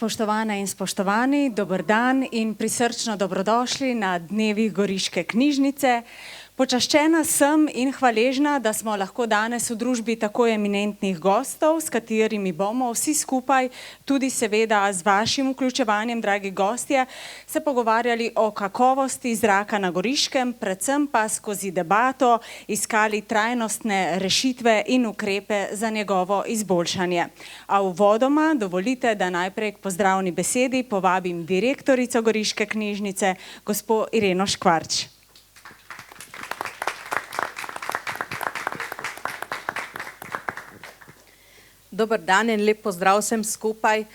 Spoštovane in spoštovani, dober dan in prisrčno dobrodošli na dnevih Goriške knjižnice. Počaščena sem in hvaležna, da smo lahko danes v družbi tako eminentnih gostov, s katerimi bomo vsi skupaj, tudi seveda z vašim vključevanjem, dragi gostje, se pogovarjali o kakovosti zraka na Goriškem, predvsem pa skozi debato iskali trajnostne rešitve in ukrepe za njegovo izboljšanje. A uvodoma dovolite, da najprej k pozdravni besedi povabim direktorico Goriške knjižnice, gospo Ireno Škvarč. Dober dan in lep pozdrav vsem skupaj.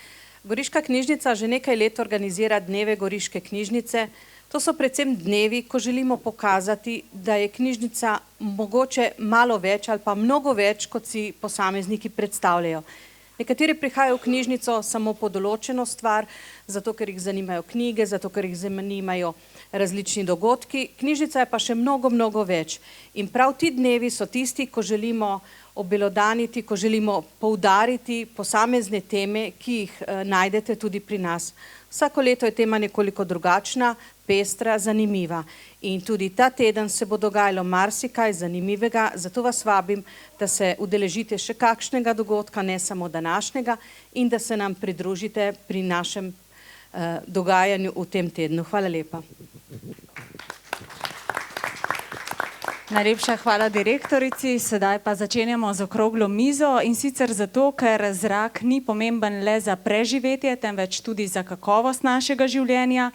Goriška knjižnica že nekaj let organizira dneve Goriške knjižnice. To so predvsem dnevi, ko želimo pokazati, da je knjižnica mogoče malo več ali pa mnogo več, kot si posamezniki predstavljajo. Nekateri prihajajo v knjižnico samo po določeno stvar, zato ker jih zanimajo knjige, zato ker jih zanimajo različni dogodki. Knjižnica je pa še mnogo več. In prav ti dnevi so tisti, ko želimo obelodaniti, ko želimo poudariti posamezne teme, ki jih najdete tudi pri nas. Vsako leto je tema nekoliko drugačna, pestra, zanimiva. In tudi ta teden se bo dogajalo marsikaj zanimivega, zato vas vabim, da se udeležite še kakšnega dogodka, ne samo današnjega, in da se nam pridružite pri našem dogajanju v tem tednu. Hvala lepa. Najlepša hvala direktorici, sedaj pa začenjamo z okroglo mizo in sicer zato, ker zrak ni pomemben le za preživetje, temveč tudi za kakovost našega življenja,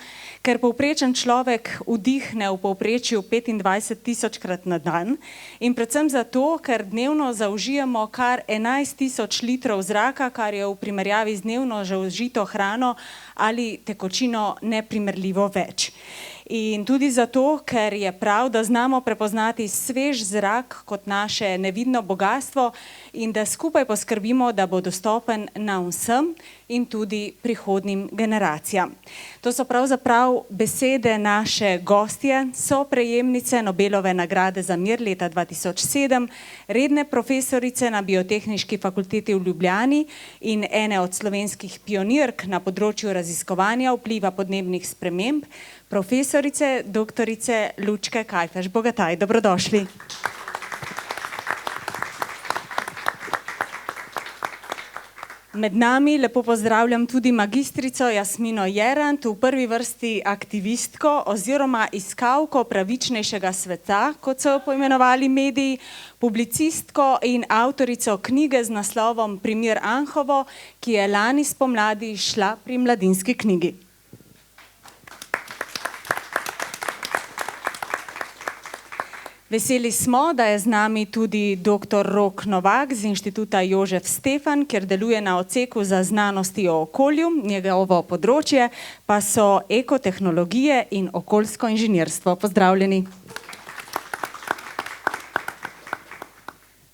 ker povprečen človek vdihne v povprečju 25.000-krat na dan in predvsem zato, ker dnevno zaužijemo kar 11.000 litrov zraka, kar je v primerjavi z dnevno zaužito hrano ali tekočino neprimerljivo več. In tudi zato, ker je prav, da znamo prepoznati svež zrak kot naše nevidno bogastvo in da skupaj poskrbimo, da bo dostopen nam vsem in tudi prihodnjim generacijam. To so pravzaprav besede naše gostje, so prejemnice Nobelove nagrade za mir leta 2007, redne profesorice na Biotehniški fakulteti v Ljubljani in ene od slovenskih pionirk na področju raziskovanja vpliva podnebnih sprememb, profesorice doktorice Lučke Kajfež-Bogataj. Dobrodošli. Med nami lepo pozdravljam tudi magistrico Jasmino Jerant, v prvi vrsti aktivistko oziroma iskalko pravičnejšega sveta, kot so jo poimenovali mediji, publicistko in avtorico knjige z naslovom Primer Anhovo, ki je lani spomladi šla pri Mladinski knjigi. Veseli smo, da je z nami tudi dr. Rok Novak z Inštituta Jožef Stefan, kjer deluje na odseku za znanosti o okolju, njegovo področje pa so ekotehnologije in okoljsko inženirstvo. Pozdravljeni.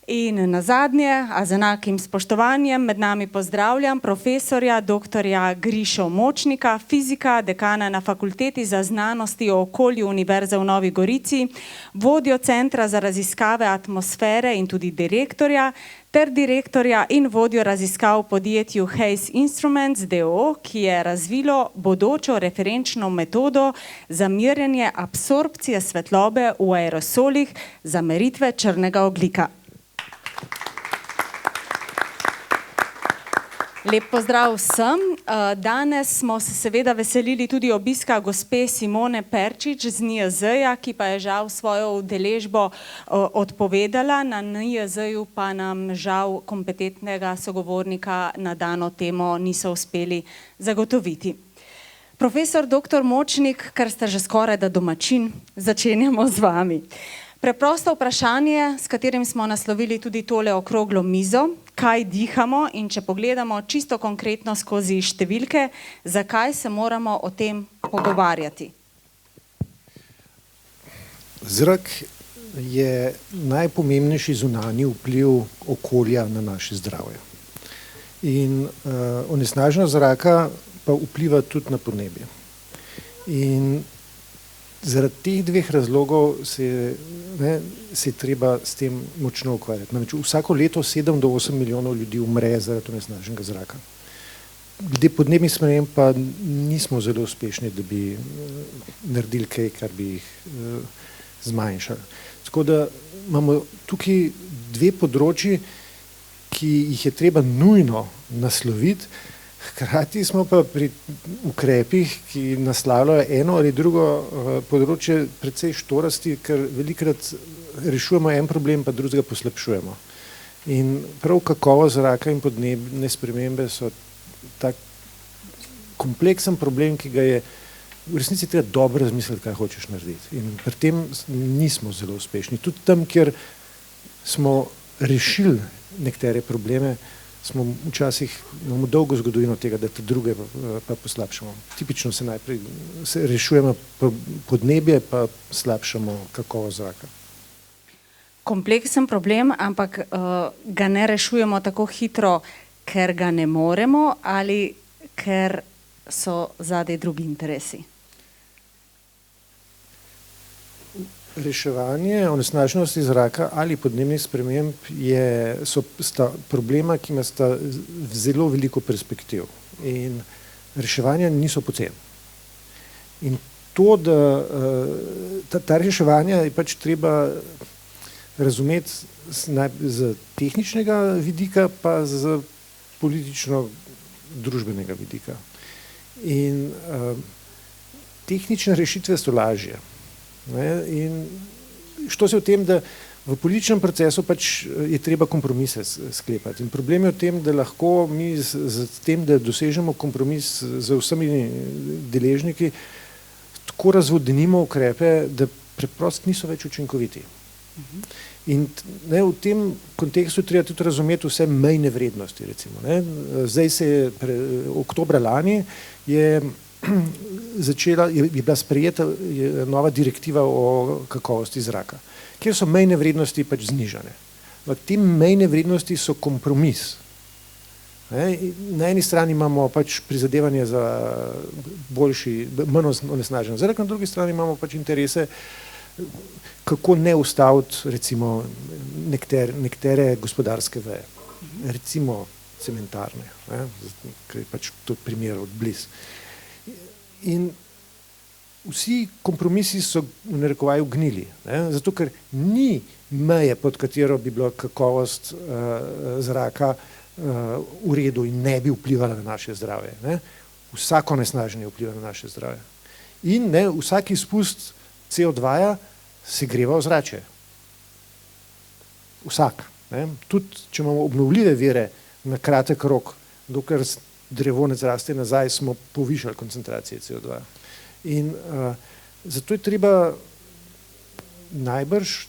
In nazadnje, a z enakim spoštovanjem, med nami pozdravljam profesorja doktorja Grišo Močnika, fizika, dekana na Fakulteti za znanosti o okolju Univerze v Novi Gorici, vodjo Centra za raziskave atmosfere in tudi direktorja, ter direktorja in vodjo raziskav v podjetju Hays Instruments d.o.o., ki je razvilo bodočo referenčno metodo za merjenje absorpcije svetlobe v aerosolih za meritve črnega ogljika. Lep pozdrav vsem. Danes smo se seveda veselili tudi obiska gospe Simone Perčič z NIJZ-ja, ki pa je žal svojo udeležbo odpovedala. Na NIJZ-ju pa nam žal kompetentnega sogovornika na dano temo niso uspeli zagotoviti. Profesor dr. Močnik, ker ste že skoraj da domačin, začenjamo z vami. Preprosto vprašanje, s katerim smo naslovili tudi tole okroglo mizo, kaj dihamo in če pogledamo čisto konkretno skozi številke, zakaj se moramo o tem pogovarjati? Zrak je najpomembnejši zunanji vpliv okolja na naše zdravje. In onesnaženost zraka pa vpliva tudi na podnebje. In zaradi teh dveh razlogov se je treba s tem močno ukvarjati. Namreč vsako leto 7 do 8 milijonov ljudi umre zaradi onesnaženega zraka. glede podnebnih sprememb pa nismo zelo uspešni, da bi naredili kaj, kar bi jih zmanjšali. Tako da imamo tukaj dve področji, ki jih je treba nujno nasloviti, hkrati smo pa pri ukrepih, ki naslavljajo eno ali drugo področje, precej štorasti, ker velikokrat rešujemo en problem, pa drugega poslabšujemo. In prav kakovost zraka in podnebne spremembe so tak kompleksen problem, ki ga je v resnici treba dobro razmisliti, kaj hočeš narediti. In pri tem nismo zelo uspešni. Tudi tam, kjer smo rešili nekatere probleme, smo včasih, imamo dolgo zgodovino tega, da te druge pa poslabšamo. Tipično se najprej rešujemo podnebje, pa slabšamo kakovost zraka. Kompleksen problem, ampak ga ne rešujemo tako hitro, ker ga ne moremo ali ker so zadaj drugi interesi? Reševanje onesnaženosti zraka ali podnebnih sprememb sta problema, ki imata zelo veliko perspektiv in reševanja niso poceni. In to, da ta reševanja je pač treba razumeti z tehničnega vidika pa z politično-družbenega vidika. In tehnične rešitve so lažje. In što se v tem, da v političnem procesu pač je treba kompromise sklepati. In problem je v tem, da lahko mi z tem, da dosežemo kompromis z vsemi deležniki, tako razvodenimo ukrepe, da preprosto niso več učinkoviti. In v tem kontekstu treba tudi razumeti vse mejne vrednosti. Recimo, zdaj se je oktobra lani je bila sprejeta nova direktiva o kakovosti zraka, kjer so mejne vrednosti pač znižane. Te mejne vrednosti so kompromis. Na eni strani imamo pač prizadevanje za manj onesnažen zrak, na drugi strani imamo pač interese, kako ne ustaviti recimo nekatere gospodarske veje, recimo cementarne, ker je pač to primer od blizu. In vsi kompromisi so v narekovaju gnili, zato ker ni meje, pod katero bi bila kakovost zraka v redu in ne bi vplivala na naše zdravje. Vsako onesnaženje vpliva na naše zdravje. In vsak izpust CO2 se greva ozračje. Vsak. Tudi, če imamo obnovljive vire na kratek rok, dokler drevo ne zraste nazaj, smo povišali koncentracije CO2. In zato je treba najbrž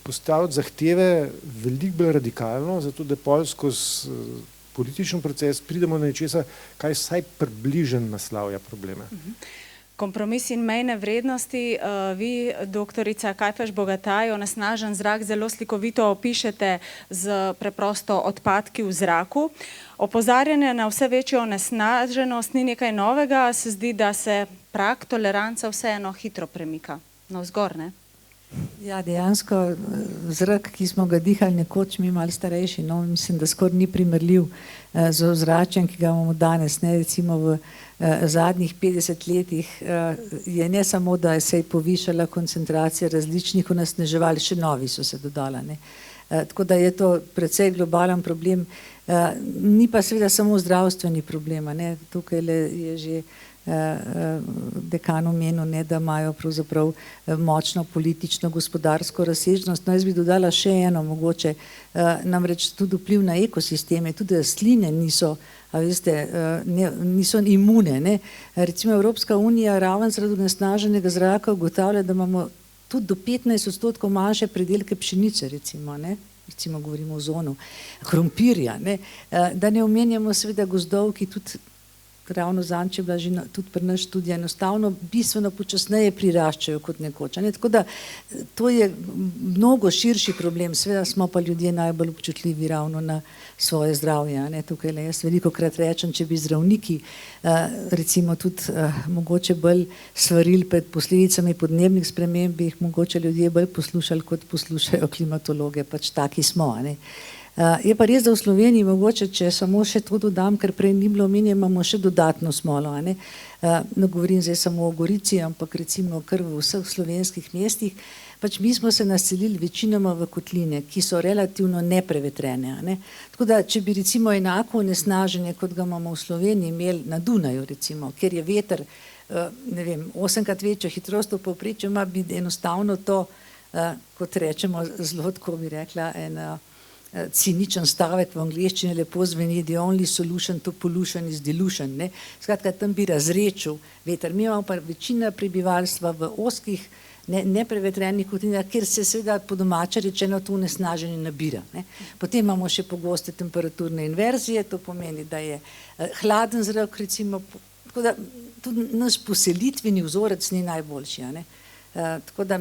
postaviti zahteve veliko bolj radikalno, zato da pol skozi političen proces pridemo na nečesa, kaj vsaj približno naslavlja probleme. Kompromis in mejne vrednosti. Vi, doktorica Kajfež Bogataj, onesnažen zrak zelo slikovito opišete z preprosto odpadki v zraku. Opozarjanje na vse večjo onesnaženost ni nekaj novega, se zdi, da se prag tolerance vseeno hitro premika navzgor, ne? Ja, dejansko zrak, ki smo ga dihali nekoč, mi malo starejši, mislim, da skoraj ni primerljiv z ozračjem, ki ga imamo danes. Recimo v zadnjih 50 letih je ne samo, da se je povišala koncentracija različnih onesnaževal, še novi so se dodala. Tako da je to precej globalen problem. Ni pa seveda samo zdravstveni problem. Tukaj je že dekan omenil, da imajo pravzaprav močno politično gospodarsko razsežnost. Jaz bi dodala še eno mogoče, namreč tudi vpliv na ekosisteme, tudi rastline niso imune. Recimo Evropska unija raven zaradi onesnaženega zraka ugotavlja, da imamo tudi do 15% manjše pridelke pšenice, recimo govorimo o ozonu, krompirja, da ne omenjamo seveda gozdov, ki tudi ravno zanče bila že tudi pri nas študija, enostavno bistveno počasneje priraščajo kot nekoč. Tako da to je mnogo širši problem, seveda smo pa ljudje najbolj občutljivi ravno na svoje zdravje. Tukaj jaz velikokrat rečem, če bi zdravniki recimo tudi mogoče bolj svarili pred posledicami podnebnih sprememb, bi jih mogoče ljudje bolj poslušali, kot poslušajo klimatologe, pač taki smo. Je pa res, da v Sloveniji mogoče, če samo še to dodam, ker prej ni bilo omenjeno, imamo še dodatno smolo. A ne? Ne govorim zdaj samo o Gorici, ampak recimo kar v vseh slovenskih mestih. Pač mi smo se naselili večinoma v kotline, ki so relativno neprevetrene. A ne? Tako da, če bi recimo enako onesnaženje, kot ga imamo v Sloveniji, imeli na Dunaju, recimo, kjer je veter, ne vem, 8krat večjo hitrost v povprečju, ima bi enostavno to, kot rečemo, zelo tako bi rekla, ciničen stavek v angleščini lepo zveni, the only solution to pollution is dilution. Ne? Skratka, tam bi razrečil veter. Mi imamo pa večina prebivalstva v ozkih, neprevetrenih kotlinah, kjer se seveda po domače rečeno to onesnaženje nabira. Ne? Potem imamo še pogoste temperaturne inverzije, to pomeni, da je hladen zrak, recimo, tako da tudi naš poselitveni vzorec ni najboljši. Tako da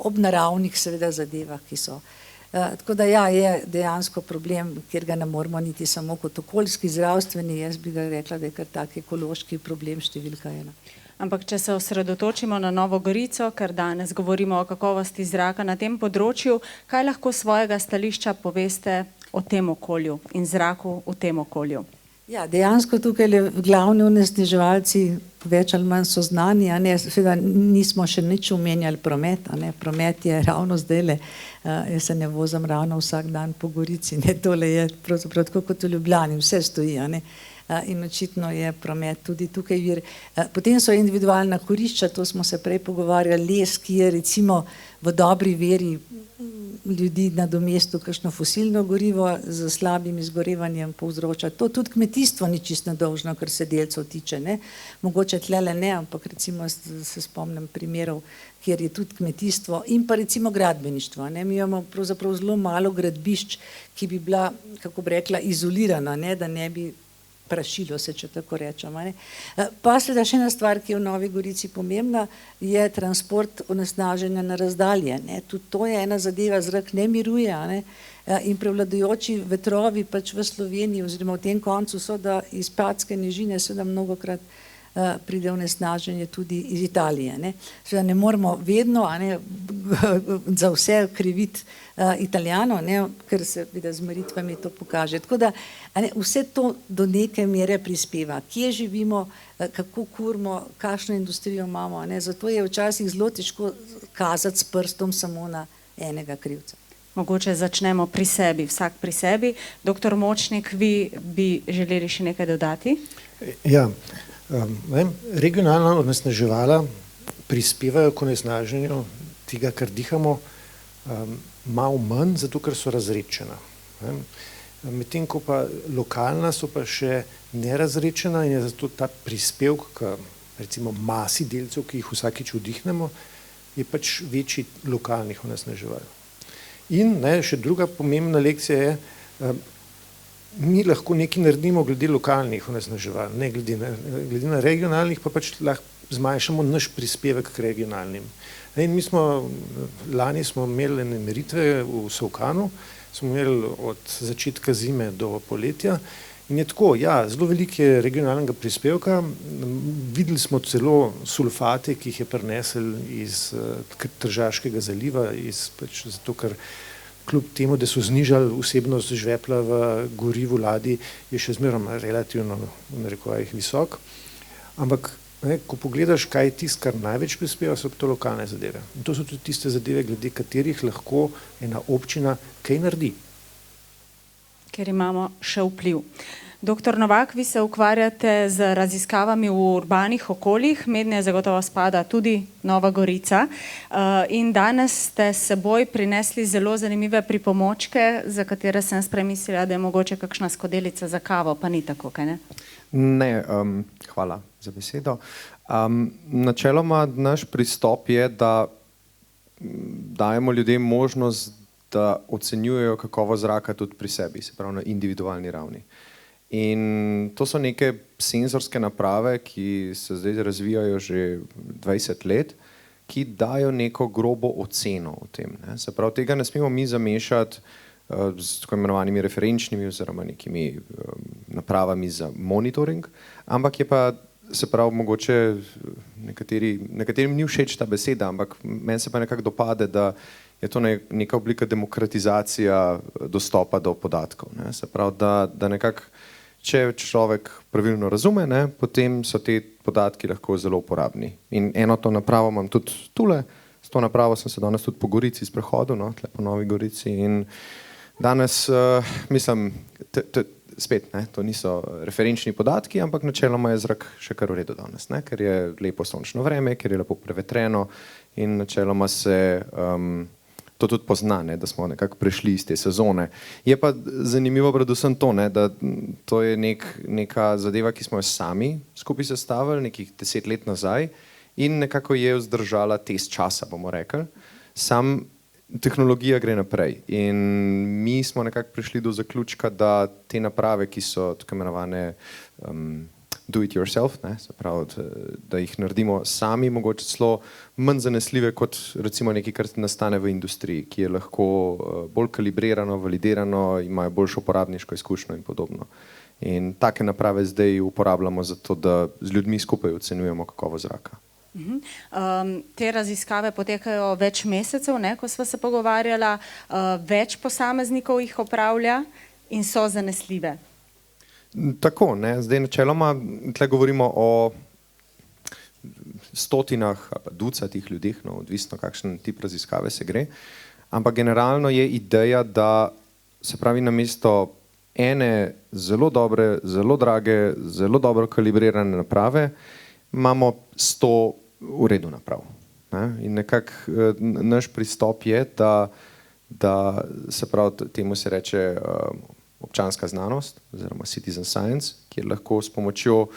ob naravnih seveda zadevah, ki so. Tako da ja, je dejansko problem, kjer ga ne moramo niti samo kot okoljski, zdravstveni, jaz bi ga rekla, da je kar tak ekološki problem številka 1. Ampak če se osredotočimo na Novo Gorico, ker danes govorimo o kakovosti zraka na tem področju, kaj lahko svojega stališča poveste o tem okolju in zraku v tem okolju? Ja, dejansko tukaj glavni onesnaževalci več ali manj so znani, seveda nismo še nič omenjali promet, promet je ravno zdajle, jaz se ne vozim ravno vsak dan po Gorici, tole je pravzaprav tako kot v Ljubljani, vse stoji, in očitno je promet tudi tukaj vir. Potem so individualna kurišča, to smo se prej pogovarjali, les, ki je recimo v dobri veri ljudi nadomestil kakšno fosilno gorivo z slabim izgorevanjem povzroča. To tudi kmetijstvo ni čisto nedolžno, kar se delcev tiče. Ne? Mogoče tlele ne, ampak recimo se spomnim primerov, kjer je tudi kmetijstvo in pa recimo gradbeništvo. Ne? Mi imamo pravzaprav zelo malo gradbišč, ki bi bila, kako bi rekla, izolirana, ne? Da ne bi prašilo se, če tako rečemo. Pa seveda še ena stvar, ki je v Novi Gorici pomembna, je transport onesnaženja na razdalje. Tudi to je ena zadeva, zrak ne miruje, in prevladujoči vetrovi pač v Sloveniji oziroma v tem koncu so, da iz Patske nižine seveda mnogokrat pride onesnaženje tudi iz Italije. Seveda ne moramo vedno za vse kriviti Italijano, ker se z meritvami to pokaže. Tako da vse to do neke mere prispeva. Kje živimo, kako kurimo, kakšno industrijo imamo. Zato je včasih zelo težko kazati s prstom samo na enega krivca. Mogoče začnemo pri sebi, vsak pri sebi. Doktor Močnik, vi bi želeli še nekaj dodati? Ja, regionalna onesnaževala prispevajo k onesnaženju tega, kar dihamo, malo manj, zato ker so razredčena. Medtem ko pa lokalna so pa še nerazredčena in je zato ta prispevek k recimo masi delcev, ki jih vsakič vdihnemo, je pač večji lokalnih onesnaževal. In še druga pomembna lekcija je, mi lahko nekaj naredimo glede lokalnih onesnaževal, ne glede na regionalnih, pa pač lahko zmanjšamo naš prispevek k regionalnim. In mi lani smo imeli meritve v Solkanu, smo imeli od začetka zime do poletja in je tako, ja, zelo veliko je regionalnega prispevka, videli smo celo sulfate, ki jih je prinesel iz Tržaškega zaliva, pač zato, ker kljub temu, da so znižali vsebnost žvepla v gorivu ladij, je še zmeraj relativno visok. Ampak, ko pogledaš, kaj je tisto, kar največ prispeva, so to lokalne zadeve. In to so tudi tiste zadeve, glede katerih lahko ena občina kaj naredi. Ker imamo še vpliv. Doktor Novak, vi se ukvarjate z raziskavami v urbanih okoljih, mednje zagotovo spada tudi Nova Gorica. In danes ste s seboj prinesli zelo zanimive pripomočke, za katere sem premislila, da je mogoče kakšna skodelica za kavo, pa ni tako, kaj ne? Ne, hvala za besedo. Načeloma naš pristop je, da dajemo ljudem možnost, da ocenjujejo kakovost zraka tudi pri sebi, se pravi na individualni ravni. In to so neke senzorske naprave, ki se zdaj razvijajo že 20 let, ki dajo neko grobo oceno o tem. Se pravi, tega ne smemo mi zamešati s tako imenovanimi referenčnimi oziroma nekimi napravami za monitoring, ampak je pa, se pravi, mogoče nekaterim ni všeč ta beseda, ampak meni se pa nekako dopade, da je to neka oblika demokratizacija dostopa do podatkov. Ne? Se pravi, da nekako, če človek pravilno razume, ne, potem so te podatki lahko zelo uporabni. In eno to napravo imam tudi tule, s to napravo sem se danes tudi po Gorici sprehodil, no, tle po Novi Gorici in danes, mislim, spet, ne, to niso referenčni podatki, ampak načeloma je zrak še kar v redu danes, ne, ker je lepo sončno vreme, ker je lepo prevetreno in načeloma se to tudi pozna, ne, da smo nekako prešli iz te sezone. Je pa zanimivo predvsem to, ne, da to je neka zadeva, ki smo jo sami skupaj sestavili nekih 10 let nazaj in nekako je vzdržala test časa, bomo rekli. Sam tehnologija gre naprej in mi smo nekako prišli do zaključka, da te naprave, ki so tako imenovane do it yourself, ne, se pravi, da jih naredimo sami, mogoče celo manj zanesljive kot recimo nekaj, kar nastane v industriji, ki je lahko bolj kalibrirano, validirano, imajo boljšo uporabniško izkušnjo in podobno. In take naprave zdaj uporabljamo zato, da z ljudmi skupaj ocenjujemo kakovost zraka. Te raziskave potekajo več mesecev, ne, ko sva se pogovarjala, več posameznikov jih opravlja in so zanesljive. Tako, ne, zdaj načeloma tle govorimo o stotinah, ducatih ljudeh, no, odvisno kakšen tip raziskave se gre, ampak generalno je ideja, da se pravi namesto ene zelo dobre, zelo drage, zelo dobro kalibrirane naprave, imamo 100 v redu naprav. Ne? In nekako naš pristop je, da se pravi, temu se reče občanska znanost oziroma citizen science, kjer lahko s pomočjo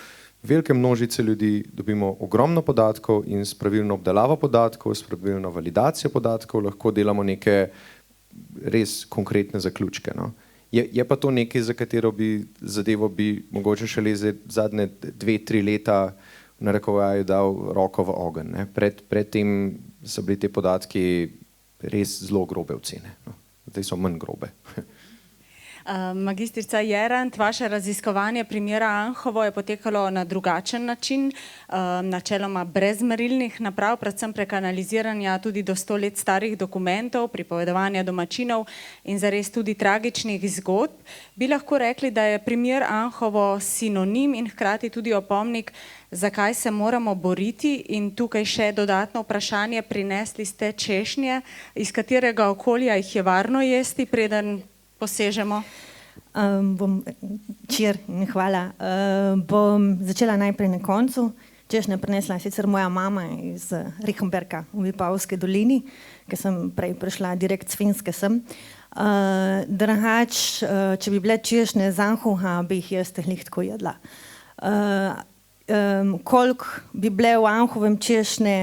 velike množice ljudi dobimo ogromno podatkov in s pravilno obdelavo podatkov, s pravilno validacijo podatkov lahko delamo neke res konkretne zaključke. No? Je pa to nekaj, za katero zadevo bi mogoče šele zadnje 2-3 leta narekovaju dal roko v ogenj. Ne? Pred tem so bili te podatki res zelo grobe ocene. No? Zdaj so manj grobe. Magistrica Jerant, vaše raziskovanje primera Anhovo je potekalo na drugačen način, načeloma brez merilnih naprav, predvsem prek analiziranja tudi do 100 let starih dokumentov, pripovedovanja domačinov in zares tudi tragičnih zgodb. Bi lahko rekli, da je primer Anhovo sinonim in hkrati tudi opomnik, zakaj se moramo boriti, in tukaj še dodatno vprašanje, prinesli ste češnje, iz katerega okolja jih je varno jesti, preden posežemo? Hvala. Bom začela najprej na koncu. Češnje prinesla sicer moja mama iz Rickenberga v Vipavski dolini, ker sem prej prišla direkt s Finske sem. Drugač, če bi bile češnje z Anhova, bi jih jaz tehlih tako jedla. Koliko bi bile v Anhovem češnje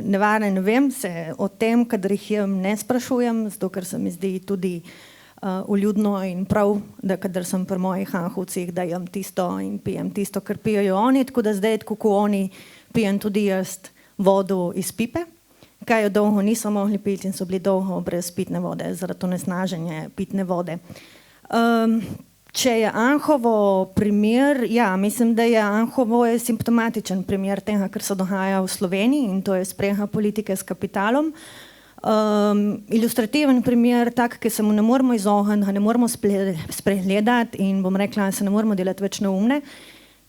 nevarne, ne vem, se o tem, kadar jih jem, ne sprašujem, zato ker se mi zdi tudi uljudno in prav, da kadar sem pri mojih Anhovcih, da jem tisto in pijem tisto, kar pijejo oni, tako da zdaj, tako ko oni, pijem tudi jaz vodo iz pipe, kaj jo dolgo niso mogli piti in so bili dolgo brez pitne vode, zaradi onesnaženja pitne vode. Če je Anhovo primer, ja, mislim, da je Anhovo simptomatičen primer tega, kar se dogaja v Sloveniji, in to je sprega politike s kapitalom. Ilustrativen primer, tak, ki se mu ne moramo izogniti, ga ne moramo spregledati in bom rekla, se ne moramo delati več neumne,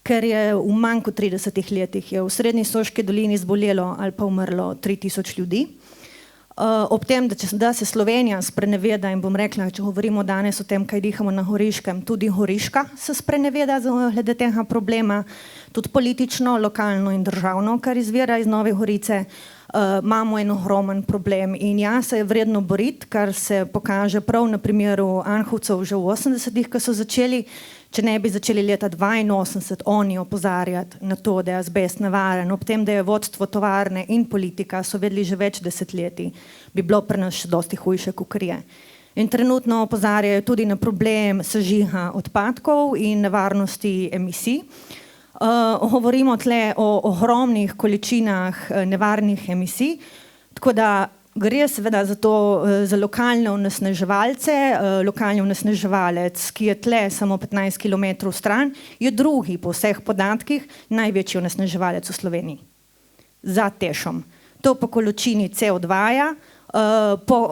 ker je v manj kot 30 letih je v Srednji Soški dolini zbolelo ali pa umrlo 3000 ljudi. Ob tem, da se Slovenija spreneveda in bom rekla, če govorimo danes o tem, kaj dihamo na Goriškem, tudi Goriška se spreneveda glede tega problema, tudi politično, lokalno in državno, kar izvira iz Nove Gorice, imamo en ogromen problem in ja, se je vredno boriti, kar se pokaže prav na primeru Anhovcev že v 80-ih, ko so začeli, če ne bi začeli leta 82 oni opozarjati na to, da je azbest nevaren, ob tem, da je vodstvo tovarne in politika so vedeli že več desetletij, bi bilo pri nas še dosti hujše, kakor je. In trenutno opozarjajo tudi na problem sežiga odpadkov in nevarnosti emisij. Govorimo tle o ogromnih količinah nevarnih emisij, tako da gre seveda za to, za lokalne onesnaževalce. Lokalni onesnaževalec, ki je tle samo 15 km stran, je drugi po vseh podatkih največji onesnaževalec v Sloveniji. Za Tešom. To po količini CO2-ja,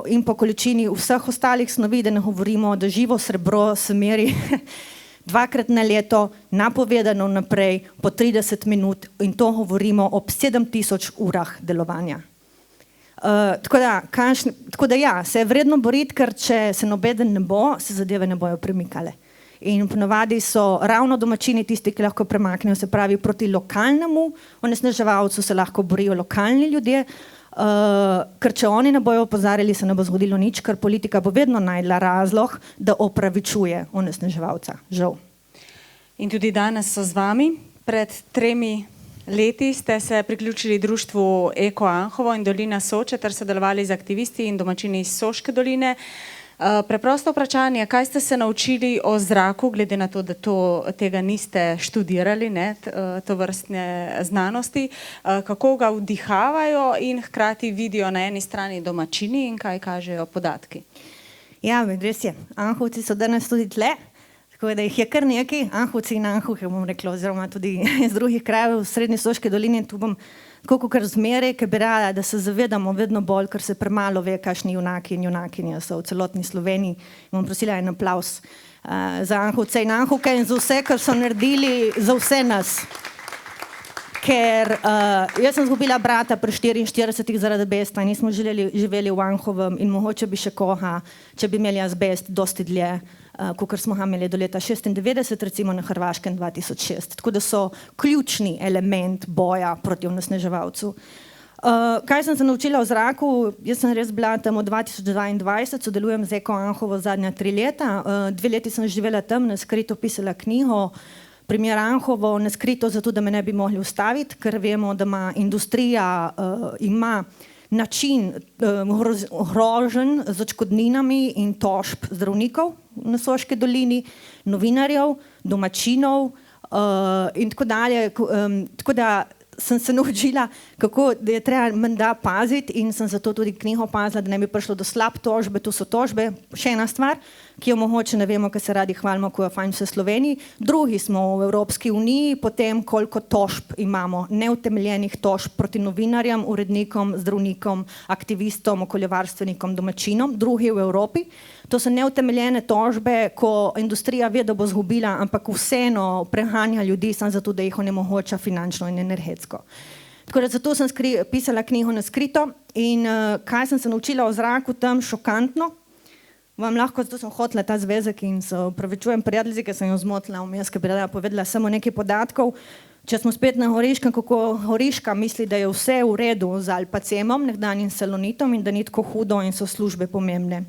in po količini vseh ostalih snovi, da ne govorimo, da živo srebro se meri 2-krat na leto, napovedano naprej po 30 minut in to govorimo ob 7000 urah delovanja. Tako da ja, se je vredno boriti, ker če se nobeden ne bo, se zadeve ne bojo premikale. In ponavadi so ravno domačini tisti, ki lahko premaknejo, se pravi proti lokalnemu onesnaževalcu se lahko borijo lokalni ljudje, ker če oni ne bojo opozarjali, se ne bo zgodilo nič, ker politika bo vedno najdla razlog, da opravičuje onesnaževalca. Žal. In tudi danes so z vami. Pred 3 leti ste se priključili društvu Eko Anhovo in Dolina Soče ter sodelovali z aktivisti in domačini iz Soške doline. Preprosto vprašanje, kaj ste se naučili o zraku, glede na to, da tega niste študirali, to vrstne znanosti, kako ga vdihavajo in hkrati vidijo na eni strani domačini in kaj kažejo podatki? Ja, res je. Anhovci so danes tudi tle, tako da jih je kar nekaj, Anhovci in Anhovke, bom rekla, oziroma tudi iz drugih krajev v Srednji Soški dolini. Tu bom tako kar zmeraj, ker bi rada, da se zavedamo vedno bolj, ker se premalo ve, kakšni junaki in junakinje so v celotni Sloveniji. Bom prosila en aplavz za Anhovce in Anhovke in za vse, kar so naredili za vse nas. Ker jaz sem izgubila brata pri 44 zaradi azbesta in nismo živeli v Anhovem in mogoče bi še koga, če bi imeli azbest dosti dlje, kakor smo ga imeli do leta 96, recimo na Hrvaškem 2006. Tako da so ključni element boja proti onesnaževalcu. Kaj sem se naučila o zraku? Jaz sem res bila tam od 2022, sodelujem z Eko Anhovo zadnja 3 leta. 2 leti sem živela tam, na skrito pisala knjigo, Primer Anhovo, na skrito zato, da me ne bi mogli ustaviti, ker vemo, da ima industrija ima način groženj z odškodninami in tožb zdravnikov na Soški dolini, novinarjev, domačinov in tako dalje. Tako da sem se naučila, kako da je treba menda paziti in sem zato tudi knjigo pazila, da ne bi prišlo do slab tožbe. Tu so tožbe, še ena stvar, ki jo mogoče ne vemo, ker se radi hvalimo, ko je fajn vse Sloveniji. Drugi smo v Evropski uniji, potem koliko tožb imamo, neutemeljenih tožb proti novinarjem, urednikom, zdravnikom, aktivistom, okoljevarstvenikom, domačinom, drugi v Evropi. To so neutemeljene tožbe, ko industrija ve, da bo zgubila, ampak vseeno prehanja ljudi samo zato, da jih onemogoča finančno in energetsko. Tako da zato sem pisala knjigo na skrito in kaj sem se naučila o zraku tam šokantno. Vam lahko, zato sem hotela ta zvezek in se opravičujem prijatelji, ker sem jo zmotila vmes, ker bi rada povedala samo nekaj podatkov. Če smo spet na Goriškem, kako Goriška misli, da je vse v redu z Alpacemom, nekdanjim Salonitom in da ni tako hudo in so službe pomembne.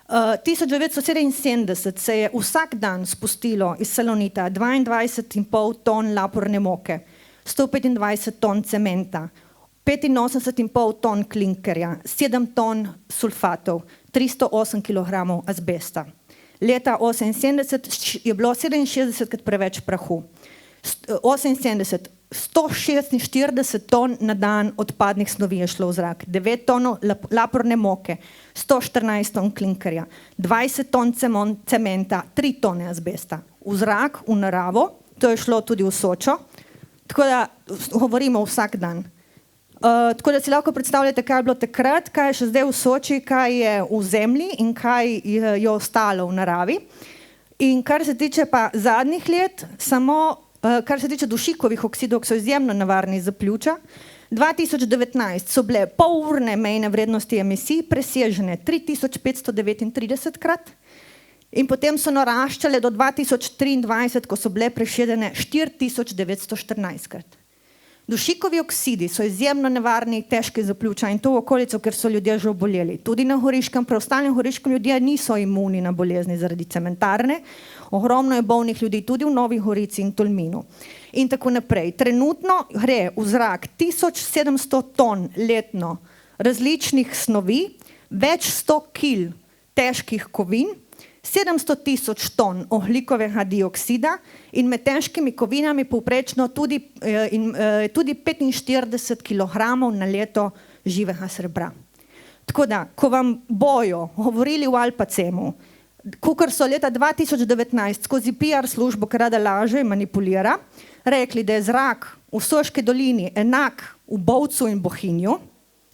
1977 se je vsak dan spustilo iz Salonita 22,5 ton laporne moke, 125 ton cementa, 85,5 ton klinkerja, 7 ton sulfatov, 308 kg azbesta. Leta 1978 je bilo 67krat preveč prahu. 78, 146 ton na dan odpadnih snovi je šlo v zrak, 9 ton laporne moke, 114 ton klinkerja, 20 ton cementa, 3 tone azbesta. V zrak, v naravo, to je šlo tudi v Sočo, tako da govorimo vsak dan. Tako da si lahko predstavljate, kaj je bilo takrat, kaj je še zdaj v Soči, kaj je v zemlji in kaj je ostalo v naravi. In kar se tiče pa zadnjih let, samo kar se tiče dušikovih oksidov, ki so izjemno nevarni za pljuča, 2019 so bile polurne mejne vrednosti emisij presežene 3539 krat in potem so naraščale do 2023, ko so bile presežene 4914 krat. Dušikovi oksidi so izjemno nevarni, težki za pljuča in to v okolico, ker so ljudje že oboleli. Tudi na Goriškem, preostalim Goriškem ljudje niso imuni na bolezni zaradi cementarne. Ogromno je bolnih ljudi tudi v Novi Gorici in Tolminu. In tako naprej. Trenutno gre v zrak 1700 ton letno različnih snovi, več 100 kil težkih kovin, 700 000 ton ogljikovega dioksida in med težkimi kovinami povprečno tudi 45 kg na leto živega srebra. Tako da, ko vam bojo govorili v Alpacemu, kakor so leta 2019 skozi PR službo, ki rada laže in manipulira, rekli, da je zrak v Soški dolini enak v Bovcu in Bohinju,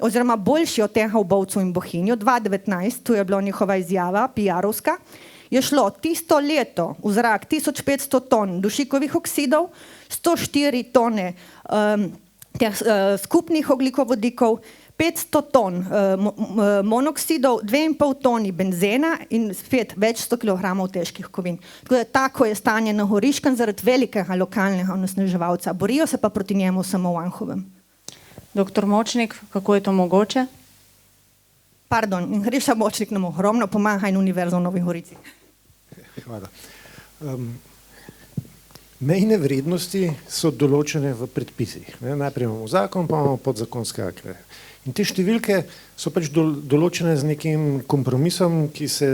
oziroma boljši od tega v Bovcu in Bohinju, 2019, tu je bila njihova izjava, PR-ovska, je šlo tisto leto v zrak 1500 ton dušikovih oksidov, 104 tone skupnih ogljikovodikov, 500 ton monoksidov, 2,5 toni benzena in spet več 100 kilogramov težkih kovin. Tako da tako je stanje na Goriškem zaradi velikega lokalnega onesnaževalca. Borijo se pa proti njemu samo v Anhovem. Doktor Močnik, kako je to mogoče? Pardon, in Hriša Močnik nam ogromno pomaga in Univerza v Novi Gorici. Hvala. Mejne vrednosti so določene v predpisih. Najprej imamo zakon, pa imamo podzakonske akte. In te številke so pač določene z nekim kompromisom, ki se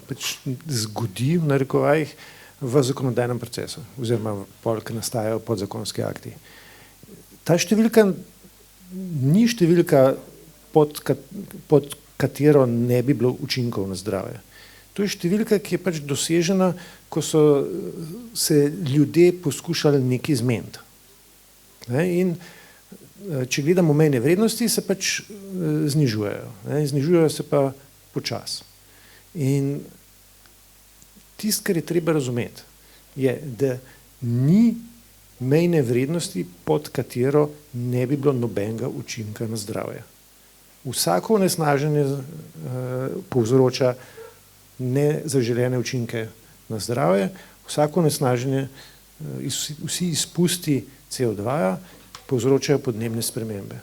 pač zgodi v narekovajih v zakonodajnem procesu, oziroma ko nastajajo podzakonski akti. Ta številka ni številka, pod katero ne bi bilo učinkov na zdravje. To je številka, ki je pač dosežena, ko so se ljudje poskušali nekaj zmeniti. In če gledamo mejne vrednosti, se pač znižujejo. Znižujejo se pa počasi. In tisto, kar je treba razumeti, je, da ni mejne vrednosti, pod katero ne bi bilo nobenega učinka na zdravje. Vsako onesnaženje povzroča nezaželene učinke na zdravje, vsako onesnaženje, vsi izpusti CO2 povzročajo podnebne spremembe.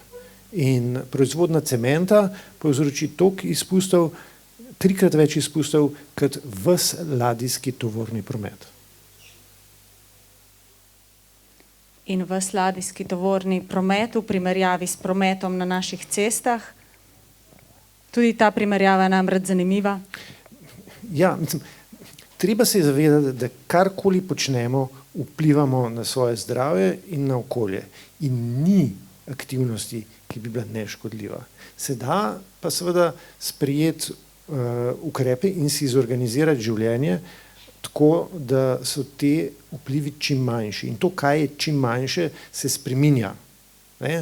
In proizvodnja cementa povzroči toliko izpustov, 3-krat več izpustov, kot ves ladijski tovorni promet. In ves ladijski tovorni promet v primerjavi s prometom na naših cestah, tudi ta primerjava je namreč zanimiva. Ja, mislim, treba se zavedati, da karkoli počnemo, vplivamo na svoje zdravje in na okolje. In ni aktivnosti, ki bi bila neškodljiva. Se da pa seveda sprejeti ukrepe in si zorganizirati življenje tako, da so te vplivi čim manjši. In to, kaj je čim manjše, se spreminja.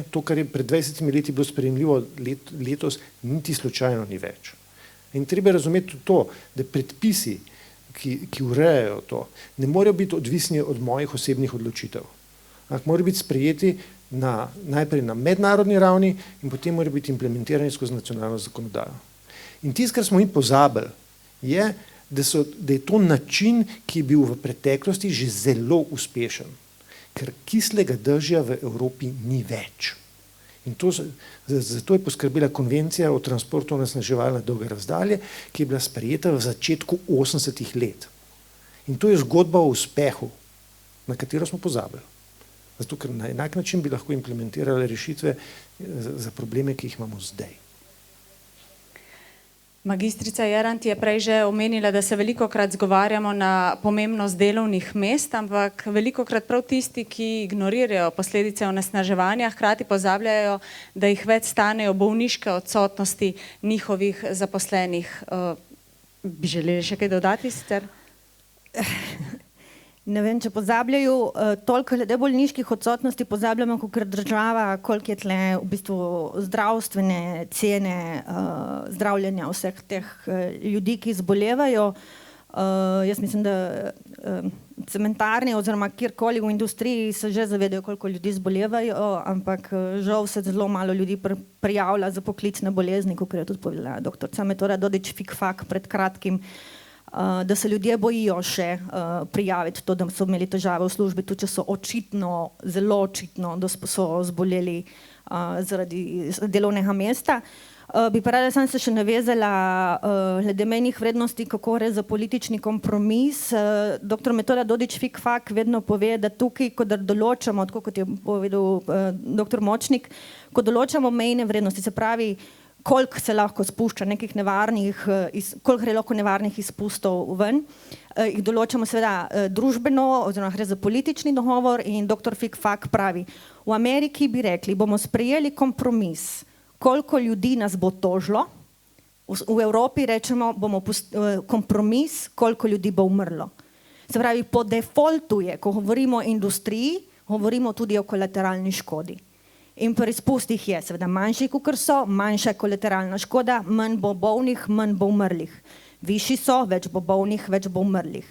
To, kar je pred 20 leti bilo sprejemljivo, letos niti slučajno ni več. In treba razumeti tudi to, da predpisi, ki urejajo to, ne morejo biti odvisni od mojih osebnih odločitev. Morajo biti sprejeti najprej na mednarodni ravni in potem morajo biti implementirani skozi nacionalno zakonodajo. In tisto, kar smo mi pozabili, je, da je to način, ki je bil v preteklosti že zelo uspešen. Ker kislega dežja v Evropi ni več. In zato je poskrbela konvencija o transportu onesnaževal na dolge razdalje, ki je bila sprejeta v začetku 80-ih let. In to je zgodba o uspehu, na katero smo pozabili. Zato, ker na enak način bi lahko implementirali rešitve za probleme, ki jih imamo zdaj. Magistrica Jerant je prej že omenila, da se velikokrat zgovarjamo na pomembnost delovnih mest, ampak velikokrat prav tisti, ki ignorirajo posledice onesnaževanja, hkrati pozabljajo, da jih več stanejo bolniške odsotnosti njihovih zaposlenih. Bi želeli še kaj dodati sicer? Ne vem, če pozabljajo, toliko glede bolniških odsotnosti pozabljamo, kot država, koliko je tle v bistvu zdravstvene cene zdravljenja vseh teh ljudi, ki zbolevajo. Jaz mislim, da cementarni oziroma kjerkoli v industriji se že zavedajo, koliko ljudi zbolevajo, ampak žal se zelo malo ljudi prijavlja za poklicne bolezni, kot je tudi povedala doktorica Metoda Dodič-Fikfak pred kratkim, da se ljudje bojijo še prijaviti to, da so imeli težave v službi, tudi če so očitno, zelo očitno, da so zboleli zaradi delovnega mesta. Bi pa rada sem se še navezala glede mejnih vrednosti, kako gre za politični kompromis. Doktor Metoda Dodič-Fikfak vedno pove, da tukaj, ko določamo, tako kot je povedal doktor Močnik, ko določamo mejne vrednosti, se pravi, koliko se lahko spušča nekih nevarnih, koliko gre lahko nevarnih izpustov ven, jih določamo seveda družbeno, oziroma gre za politični dogovor in doktor Fikfak pravi, v Ameriki bi rekli, bomo sprejeli kompromis, koliko ljudi nas bo tožilo, v Evropi rečemo, bomo kompromis, koliko ljudi bo umrlo. Se pravi, po defaultu je, ko govorimo o industriji, govorimo tudi o kolateralni škodi. In pri izpustih je seveda manjši, kot so, manjša kolateralna škoda, manj bo bolnih, manj bo umrlih. Višji so, več bo bolnih, več bo umrlih.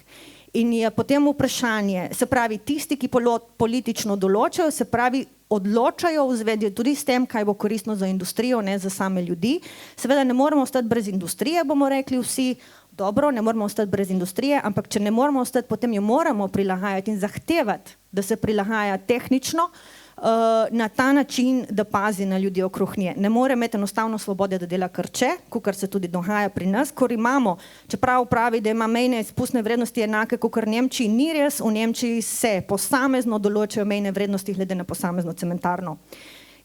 In je potem vprašanje, se pravi, tisti, ki politično določajo, se pravi, odločajo v zvezi tudi s tem, kaj bo koristno za industrijo, ne za same ljudi. Seveda ne moramo ostati brez industrije, bomo rekli vsi, dobro, ne moramo ostati brez industrije, ampak če ne moramo ostati, potem jo moramo prilagajati in zahtevati, da se prilagaja tehnično, na ta način, da pazi na ljudi okrog nje. Ne more imeti enostavno svobode, da dela krče, kar se tudi dogaja pri nas, ko imamo, čeprav pravi, da ima mejne izpustne vrednosti enake, kot v Nemčiji, ni res, v Nemčiji se posamezno določajo mejne vrednosti glede na posamezno cementarno.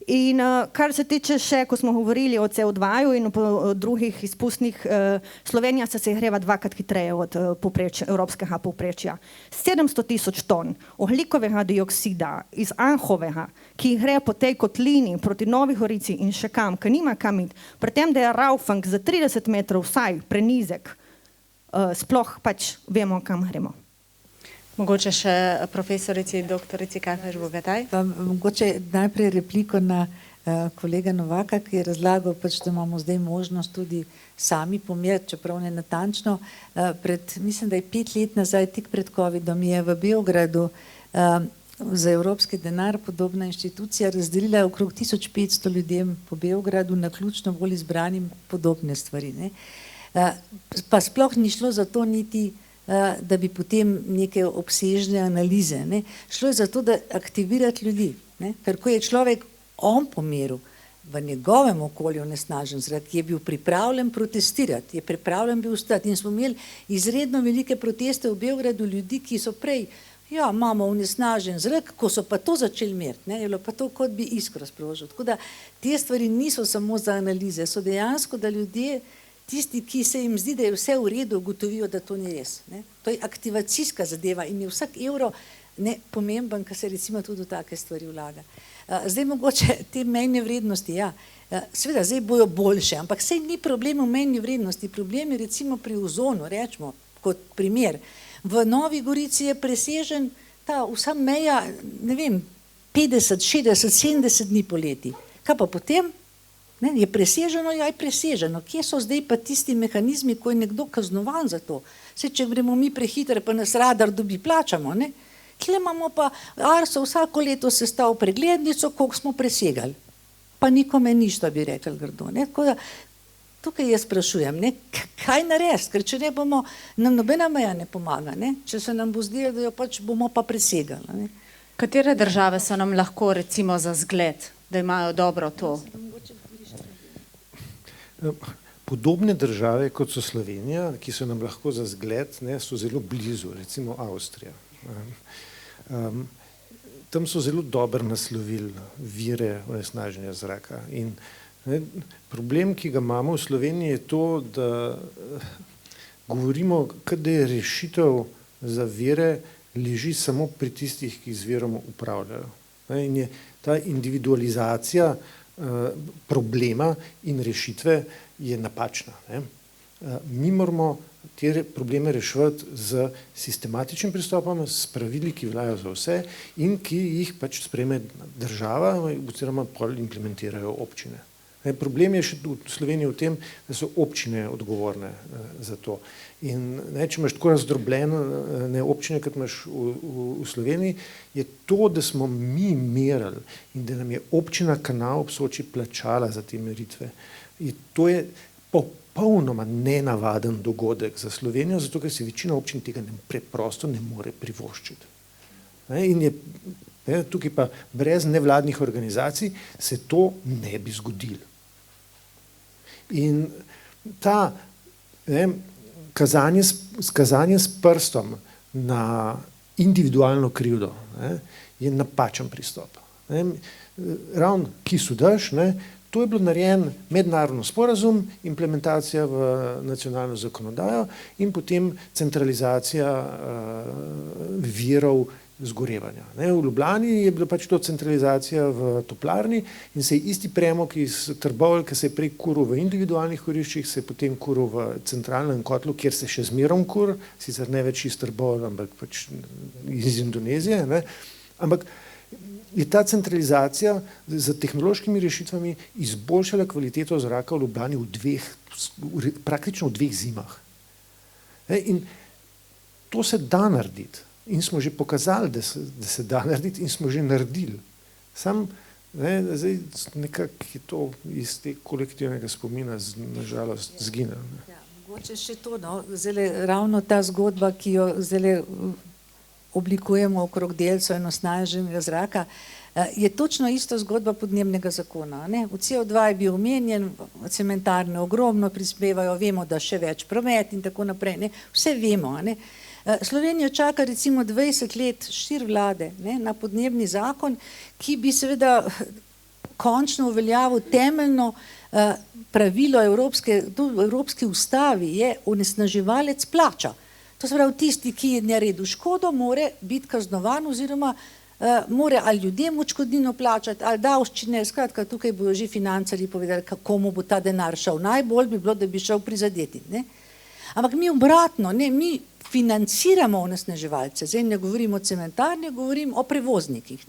In kar se tiče še, ko smo govorili o CO2-ju in o drugih izpustnih, Slovenija se segreva dvakrat hitreje od evropskega povprečja. 700 000 ton ogljikovega dioksida iz Anhovega, ki gre po tej kotlini proti Novi Gorici in še kam, ki nima kam iti, pri tem, da je Raufang za 30 metrov vsaj prenizek, sploh pač vemo, kam gremo. Mogoče še profesorici, doktorici Kajfež Bogataj? Mogoče najprej repliko na kolega Novaka, ki je razlagal, pač, da imamo zdaj možnost tudi sami pomeriti, čeprav ne natančno. Mislim, da je 5 let nazaj, tik pred COVID-om, je v Beogradu za evropski denar podobna inštitucija razdelila okrog 1500 ljudem po Beogradu na ključno bolj izbranim podobne stvari. Ne? Pa sploh ni šlo za to niti da bi potem neke obsežne analize. Ne. Šlo je za to, da aktivirati ljudi. Ne. Ker ko je človek on pomeril v njegovem okolju onesnažen zrak, je bil pripravljen protestirati, je pripravljen bil stati. In smo imeli izredno velike proteste v Beogradu ljudi, ki so prej, ja, imamo onesnažen zrak, ko so pa to začeli meriti, ne, je bilo pa to, kot bi iskro sprožil. Tako da te stvari niso samo za analize, so dejansko, da ljudje tisti, ki se jim zdi, da je vse v redu, ugotovijo, da to ni res. Ne? To je aktivacijska zadeva in je vsak evro pomemben, ko se recimo tudi v take stvari vlaga. Zdaj mogoče te mejne vrednosti, ja, seveda zdaj bojo boljše, ampak sej ni problem v mejni vrednosti, problem je recimo pri ozonu, rečemo, kot primer. V Novi Gorici je presežen ta vsa meja, ne vem, 50, 60, 70 dni poleti. Kaj pa potem? Ne, je preseženo, ja je preseženo. Kje so zdaj pa tisti mehanizmi, ko je nekdo kaznovan za to? Saj, če gremo mi prehitre, pa nas radar dobi, plačamo. Ne? Kje imamo pa Arso vsako leto sestav preglednico, koliko smo presegali. Pa nikome ništa, bi rekel grdo. Ne? Tako da, tukaj jaz sprašujem, ne? Kaj narediti? Ker če ne bomo, nam nobena meja ne pomaga. Ne? Če se nam bo zdelo, da jo pač bomo pa presegali. Ne? Katere države so nam lahko recimo za zgled, da imajo dobro to? Podobne države, kot so Slovenija, ki so nam lahko za zgled, ne, so zelo blizu, recimo Avstrija. Tam so zelo dobro naslovili vire onesnaženja zraka. In ne, problem, ki ga imamo v Sloveniji, je to, da govorimo, da je rešitev za vire leži samo pri tistih, ki z virom upravljajo. Ne, in je ta individualizacija problema in rešitve je napačna. Ne? Mi moramo te probleme reševati z sistematičnim pristopom, s pravili, ki veljajo za vse in ki jih pač sprejme država oziroma implementirajo občine. Problem je še v Sloveniji v tem, da so občine odgovorne za to. In ne, če imaš tako razdrobljene občine, kot imaš v Sloveniji, je to, da smo mi merili in da nam je občina Kanal ob Soči plačala za te meritve. To je popolnoma nenavaden dogodek za Slovenijo, zato ker se večina občin tega preprosto ne more privoščiti. In je tukaj pa brez nevladnih organizacij se to ne bi zgodilo. In ta kazanje s prstom na individualno krivdo je napačen pristop. Ravno ki sudaš, to je bilo narejen mednarodno sporazum, implementacija v nacionalno zakonodajo in potem centralizacija virov zgorevanja. V Ljubljani je bila pač to centralizacija v toplarni in se je isti premog iz Trbovelj, ki se je prej kuril v individualnih kuriščih, se je potem kuril v centralnem kotlu, kjer se še zmerom kur, sicer ne več iz Trbovelj, ampak pač iz Indonezije. Ne? Ampak je ta centralizacija z tehnološkimi rešitvami izboljšala kvaliteto zraka v Ljubljani praktično v 2 zimah. In to se da narediti. In smo že pokazali, da se da narediti in smo že naredili. Sam, zdaj nekako je to iz tega kolektivnega spomina nažalost zginilo. Ja, mogoče še to, zdaj ravno ta zgodba, ki jo zdaj oblikujemo okrog delcev in onesnaženega zraka, je točno isto zgodba podnebnega zakona. V CO2 je bil omenjen, cementarne ogromno prispevajo, vemo, da še več promet in tako naprej. Vse vemo. Slovenijo čaka recimo 20 let 4 vlade na podnebni zakon, ki bi seveda končno uveljavil temeljno pravilo Evropske ustavi je onesnaževalec plača. To se pravi, tisti, ki je naredil škodo, mora biti kaznovan oziroma mora ali ljudem odškodnino plačati, ali davščine, skratka, tukaj bodo že financerji povedali, komu bo ta denar šel. Najbolj bi bilo, da bi šel prizadetim. Ampak mi obratno, mi financiramo onesnaževalce, zdaj ne govorim o cementarni, govorim o prevoznikih.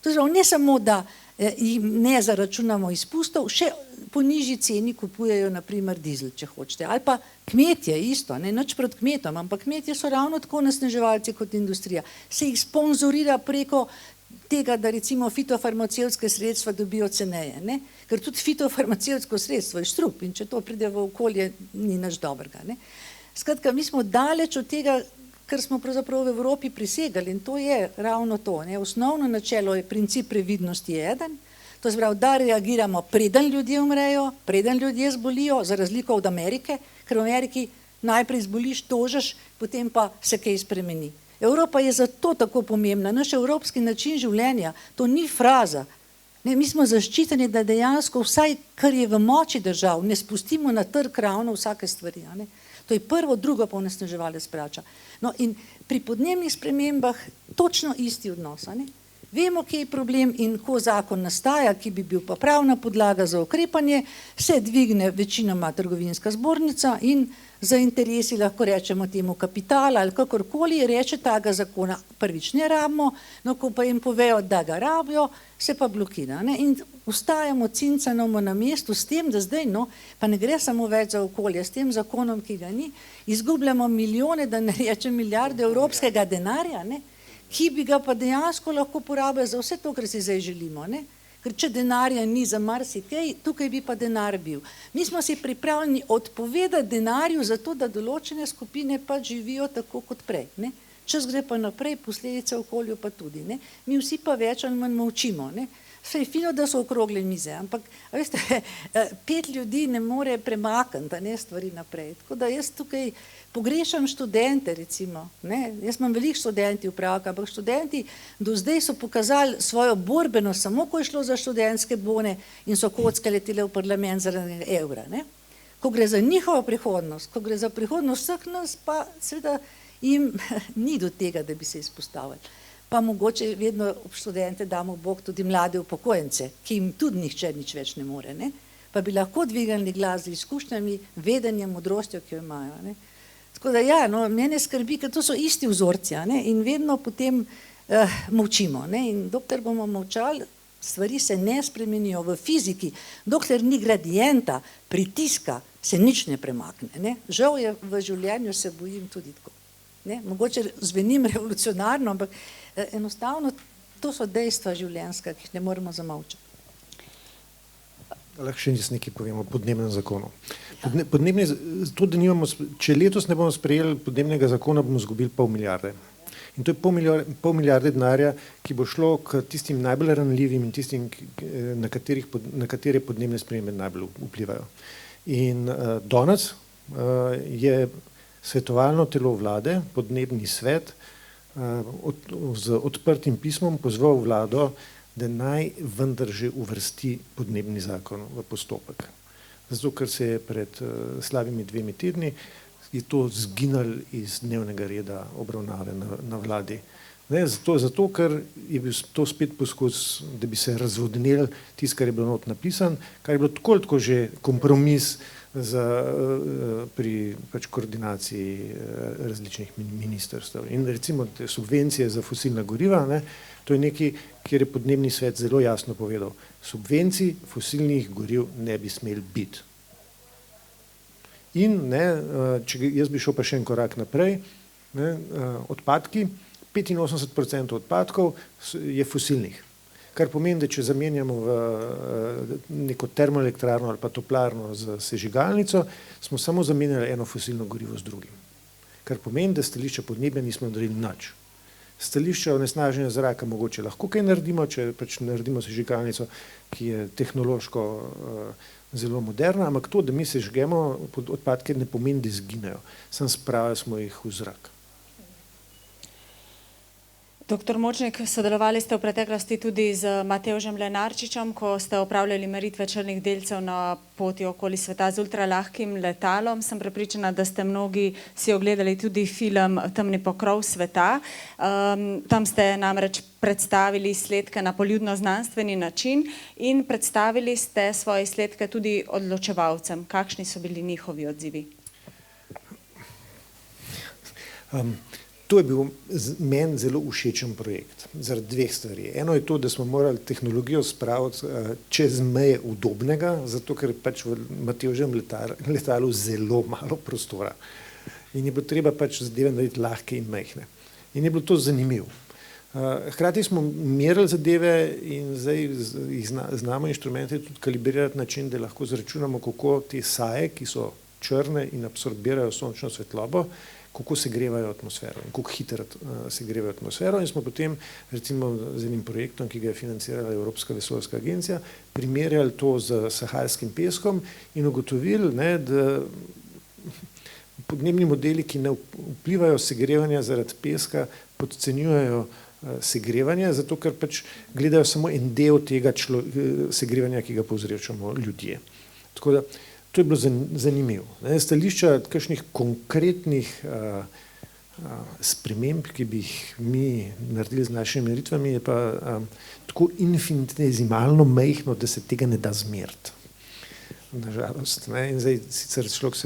To se pravi, ne samo, da jim ne zaračunamo izpustov, še po nižji ceni kupujejo naprimer dizel, če hočete. Ali pa kmetje isto, nič proti kmetom, ampak kmetje so ravno tako onesnaževalci kot industrija. Se jih sponzorira preko tega, da recimo fitofarmacevtske sredstva dobijo ceneje, ker tudi fitofarmacevtsko sredstvo je štrup in če to pride v okolje, ni nič dobrega. Skratka, mi smo daleč od tega, kar smo pravzaprav v Evropi prisegali in to je ravno to. Osnovno načelo je princip previdnosti eden, to se pravi, da reagiramo preden ljudje umrejo, preden ljudje zbolijo, za razliko od Amerike, ker v Ameriki najprej zboliš, tožiš, potem pa se kaj spremeni. Evropa je zato tako pomembna, naš evropski način življenja, to ni fraza. Mi smo zaščiteni, da dejansko vsaj, kar je v moči držav, ne spustimo na trg ravno vsake stvari. To je prvo, drugo pa onesnaževalec plača. In pri podnebnih spremembah točno isti odnos. Vemo, kje je problem in ko zakon nastaja, ki bi bil pa pravna podlaga za ukrepanje, se dvigne večinoma trgovinska zbornica in za interesi, lahko rečemo temu kapitala ali kakorkoli, reče tega zakona prvič ne rabimo, ko pa jim povejo, da ga rabijo, se pa blokira. In ustajamo cincanomo na mestu s tem, da zdaj, pa ne gre samo več za okolje, s tem zakonom, ki ga ni, izgubljamo milijone, da ne rečem milijarde evropskega denarja, ki bi ga pa dejansko lahko porabili za vse to, kar si zdaj želimo. Ker če denarja ni za marsikaj, tukaj bi pa denar bil. Mi smo si pripravljeni odpovedati denarju za to, da določene skupine pa živijo tako kot prej. Čas gre pa naprej, posledice okolju pa tudi. Mi vsi pa več ali manj molčimo. Vse je fino, da so okrogle mize, ampak veste, 5 ljudi ne more premakniti stvari naprej. Tako da jaz tukaj pogrešam študente, recimo. Jaz imam veliko študenti v pravki, ampak študenti do zdaj so pokazali svojo borbenost, samo ko je šlo za študentske bone in so kocke letele v parlament zaradi evra. Ko gre za njihovo prihodnost, ko gre za prihodnost vseh nas, pa seveda jim ni do tega, da bi se izpostavili. Pa mogoče vedno ob študente damo Bog tudi mlade upokojence, ki jim tudi nihče nič več ne more. Pa bi lahko dvigali glas z izkušnjami, vedenjem, modrostjo, ki jo imajo. Tako da ja, mene skrbi, ker to so isti vzorci in vedno potem molčimo. In dokler bomo molčali, stvari se ne spremenijo v fiziki, dokler ni gradienta, pritiska, se nič ne premakne. Žal je v življenju, se bojim tudi tako. Mogoče zvenim revolucionarno, ampak enostavno to so dejstva življenjska, ki jih ne moremo zamolčati. Lahko še nekaj povem o podnebnem zakonu. Če letos ne bomo sprejeli podnebnega zakona, bomo izgubili $0,5 milijarde. In to je $0,5 milijarde denarja, ki bo šlo k tistim najbolj ranljivim in tistim, na katere podnebne spremembe najbolj vplivajo. In danes je svetovalno telo vlade, podnebni svet, z odprtim pismom pozval vlado, da naj vendar že uvrsti podnebni zakon v postopek. Zato, ker se je pred slabimi 2 tedni je to zginalo iz dnevnega reda obravnave na vladi. Ne, zato, ker je bil to spet poskus, da bi se razvodnil tisto, kar je bilo not napisan, kar je bilo tako že kompromis pri koordinaciji različnih ministrstev. In recimo te subvencije za fosilna goriva, ne, to je nekaj, kjer je podnebni svet zelo jasno povedal, subvencij fosilnih goriv ne bi smeli biti. In ne, jaz bi šel pa še en korak naprej, ne, odpadki, 85% odpadkov je fosilnih. Kar pomeni, da če zamenjamo v neko termoelektrarno ali pa toplarno z sežigalnico, smo samo zamenjali eno fosilno gorivo z drugim. Kar pomeni, da stališča podnebja nismo naredili nič. Stališča onesnaženja zraka mogoče lahko kaj naredimo, če pač naredimo sežigalnico, ki je tehnološko zelo moderna, ampak to, da mi sežgemo odpadke, ne pomeni, da izginejo. Samo spravili smo jih v zrak. Doktor Močnik, sodelovali ste v preteklosti tudi z Matevžem Lenarčičem, ko ste opravljali meritve črnih delcev na poti okoli sveta z ultralahkim letalom. Sem prepričana, da ste mnogi si ogledali tudi film Temni pokrov sveta. Tam ste namreč predstavili izsledke na poljudno-znanstveni način in predstavili ste svoje izsledke tudi odločevalcem. Kakšni so bili njihovi odzivi? To je bil meni zelo všečen projekt, zaradi dveh stvari. Eno je to, da smo morali tehnologijo spraviti čez meje udobnega, zato ker pač v Matevžem letalu zelo malo prostora. In je bilo treba pač zadeve narediti lahke in majhne. In je bilo to zanimivo. Hkrati smo merili zadeve in zdaj jih znamo inštrumente tudi kalibrirati na način, da lahko zračunamo, kako te saje, ki so črne in absorbirajo sončno svetlobo, kako segrevajo atmosfero in kako hitro segrevajo atmosfero. In smo potem recimo z enim projektom, ki ga je financirala Evropska vesoljska agencija, primerjali to z saharskim peskom in ugotovili, ne, da podnebni modeli, ki ne vplivajo segrevanja zaradi peska, podcenjujejo segrevanje, zato ker pač gledajo samo en del tega segrevanja, ki ga povzročamo ljudje. Tako da to je bilo zanimivo. Stališča kakšnih konkretnih sprememb, ki bi jih mi naredili z našimi meritvami, je pa tako infinitezimalno majhno, da se tega ne da zmeriti. Nažalost. In zdaj sicer človek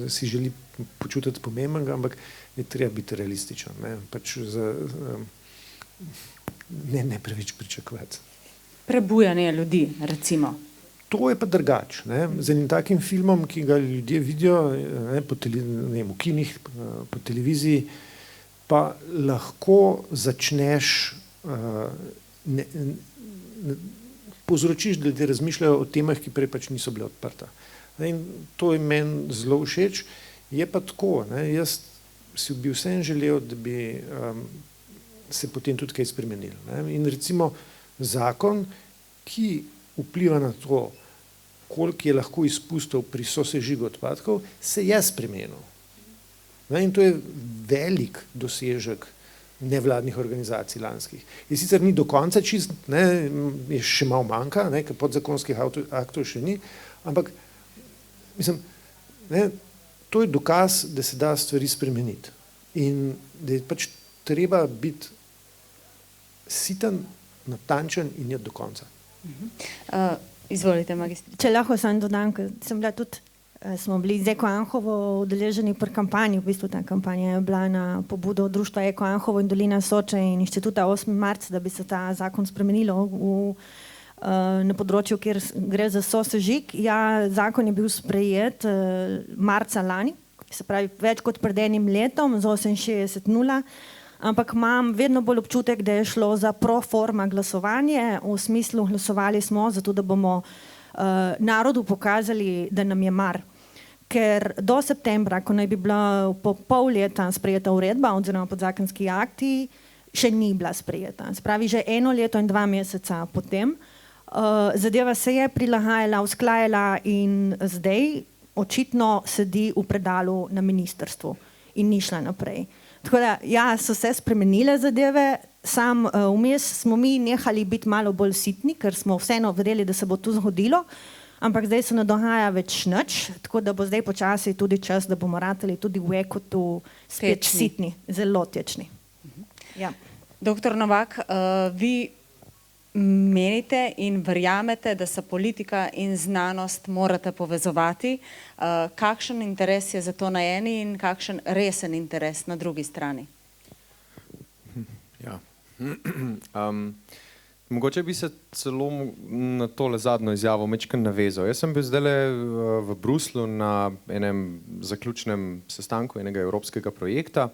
si želi počutiti pomembnega, ampak je treba biti realističen. Pač ne preveč pričakovati. Prebujanje ljudi, recimo. To je pa drugače. Z enim takim filmom, ki ga ljudje vidijo v kinih, po televiziji, pa lahko začneš, povzročiš, da ljudje razmišljajo o temah, ki prej pač niso bile odprta. In to je meni zelo všeč. Je pa tako, jaz si bi vseeno želel, da bi se potem tudi kaj spremenili. In recimo zakon, ki vpliva na to, koliko je lahko izpustov pri sosežigu odpadkov, se je spremenil. In to je velik dosežek nevladnih organizacij lanskih. In sicer ni do konca čist, je še malo manjka, ker podzakonskih aktov še ni, ampak mislim, to je dokaz, da se da stvari spremeniti. In da je pač treba biti siten, natančen in iti do konca. Izvolite, magistri. Če lahko sam dodam, ker smo bili z Eko Anhovo udeleženi pri kampanji, v bistvu ta kampanja je bila na pobudo društva Eko Anhovo in Dolina Soče in inštituta 8. marec, da bi se ta zakon spremenilo na področju, kjer gre za sosežig. Ja, zakon je bil sprejet marca lani, se pravi več kot pred enim letom z 68:0. Ampak imam vedno bolj občutek, da je šlo za pro forma glasovanje, v smislu glasovali smo zato, da bomo narodu pokazali, da nam je mar. Ker do septembra, ko naj bi bila po pol leta sprejeta uredba oziroma podzakonski akti, še ni bila sprejeta. Spravi že 1 leto in 2 meseca potem. Zadeva se je prilagajala, usklajala in zdaj očitno sedi v predalu na ministrstvu in ni šla naprej. Tako da, ja, so se spremenile zadeve, vmes smo mi nehali biti malo bolj sitni, ker smo vseeno verjeli, da se bo to zgodilo, ampak zdaj se ne dogaja več nič, tako da bo zdaj počasi tudi čas, da bomo ratali tudi v Ekotu spet sitni, zelo tečni. Ja. Doktor Novak, vi menite in verjamete, da se politika in znanost morate povezovati. Kakšen interes je za to na eni in kakšen resen interes na drugi strani? Ja. Mogoče bi se celo na tole zadnjo izjavo majčkeno navezal. Jaz sem bil zdajle v Bruslju na enem zaključnem sestanku enega evropskega projekta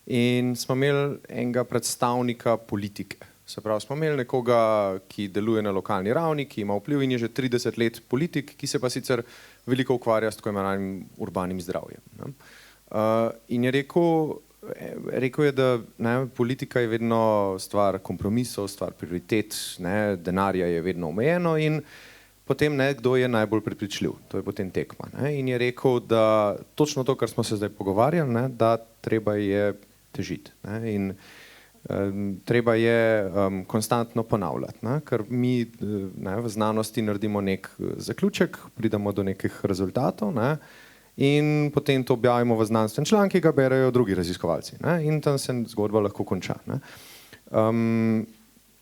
in smo imeli enega predstavnika politike. Se pravi, smo imeli nekoga, ki deluje na lokalni ravni, ki ima vpliv in je že 30 let politik, ki se pa sicer veliko ukvarja s tako imenovanim urbanim zdravjem. In je rekel je, da politika je vedno stvar kompromisov, stvar prioritet, denarja je vedno omejeno in potem kdo je najbolj prepričljiv. To je potem tekma. In je rekel, da točno to, kar smo se zdaj pogovarjali, da treba je težiti. In treba je konstantno ponavljati, ker mi v znanosti naredimo nek zaključek, pridemo do nekih rezultatov in potem to objavimo v znanstven članek, ki ga berejo drugi raziskovalci. In tam se zgodba lahko konča.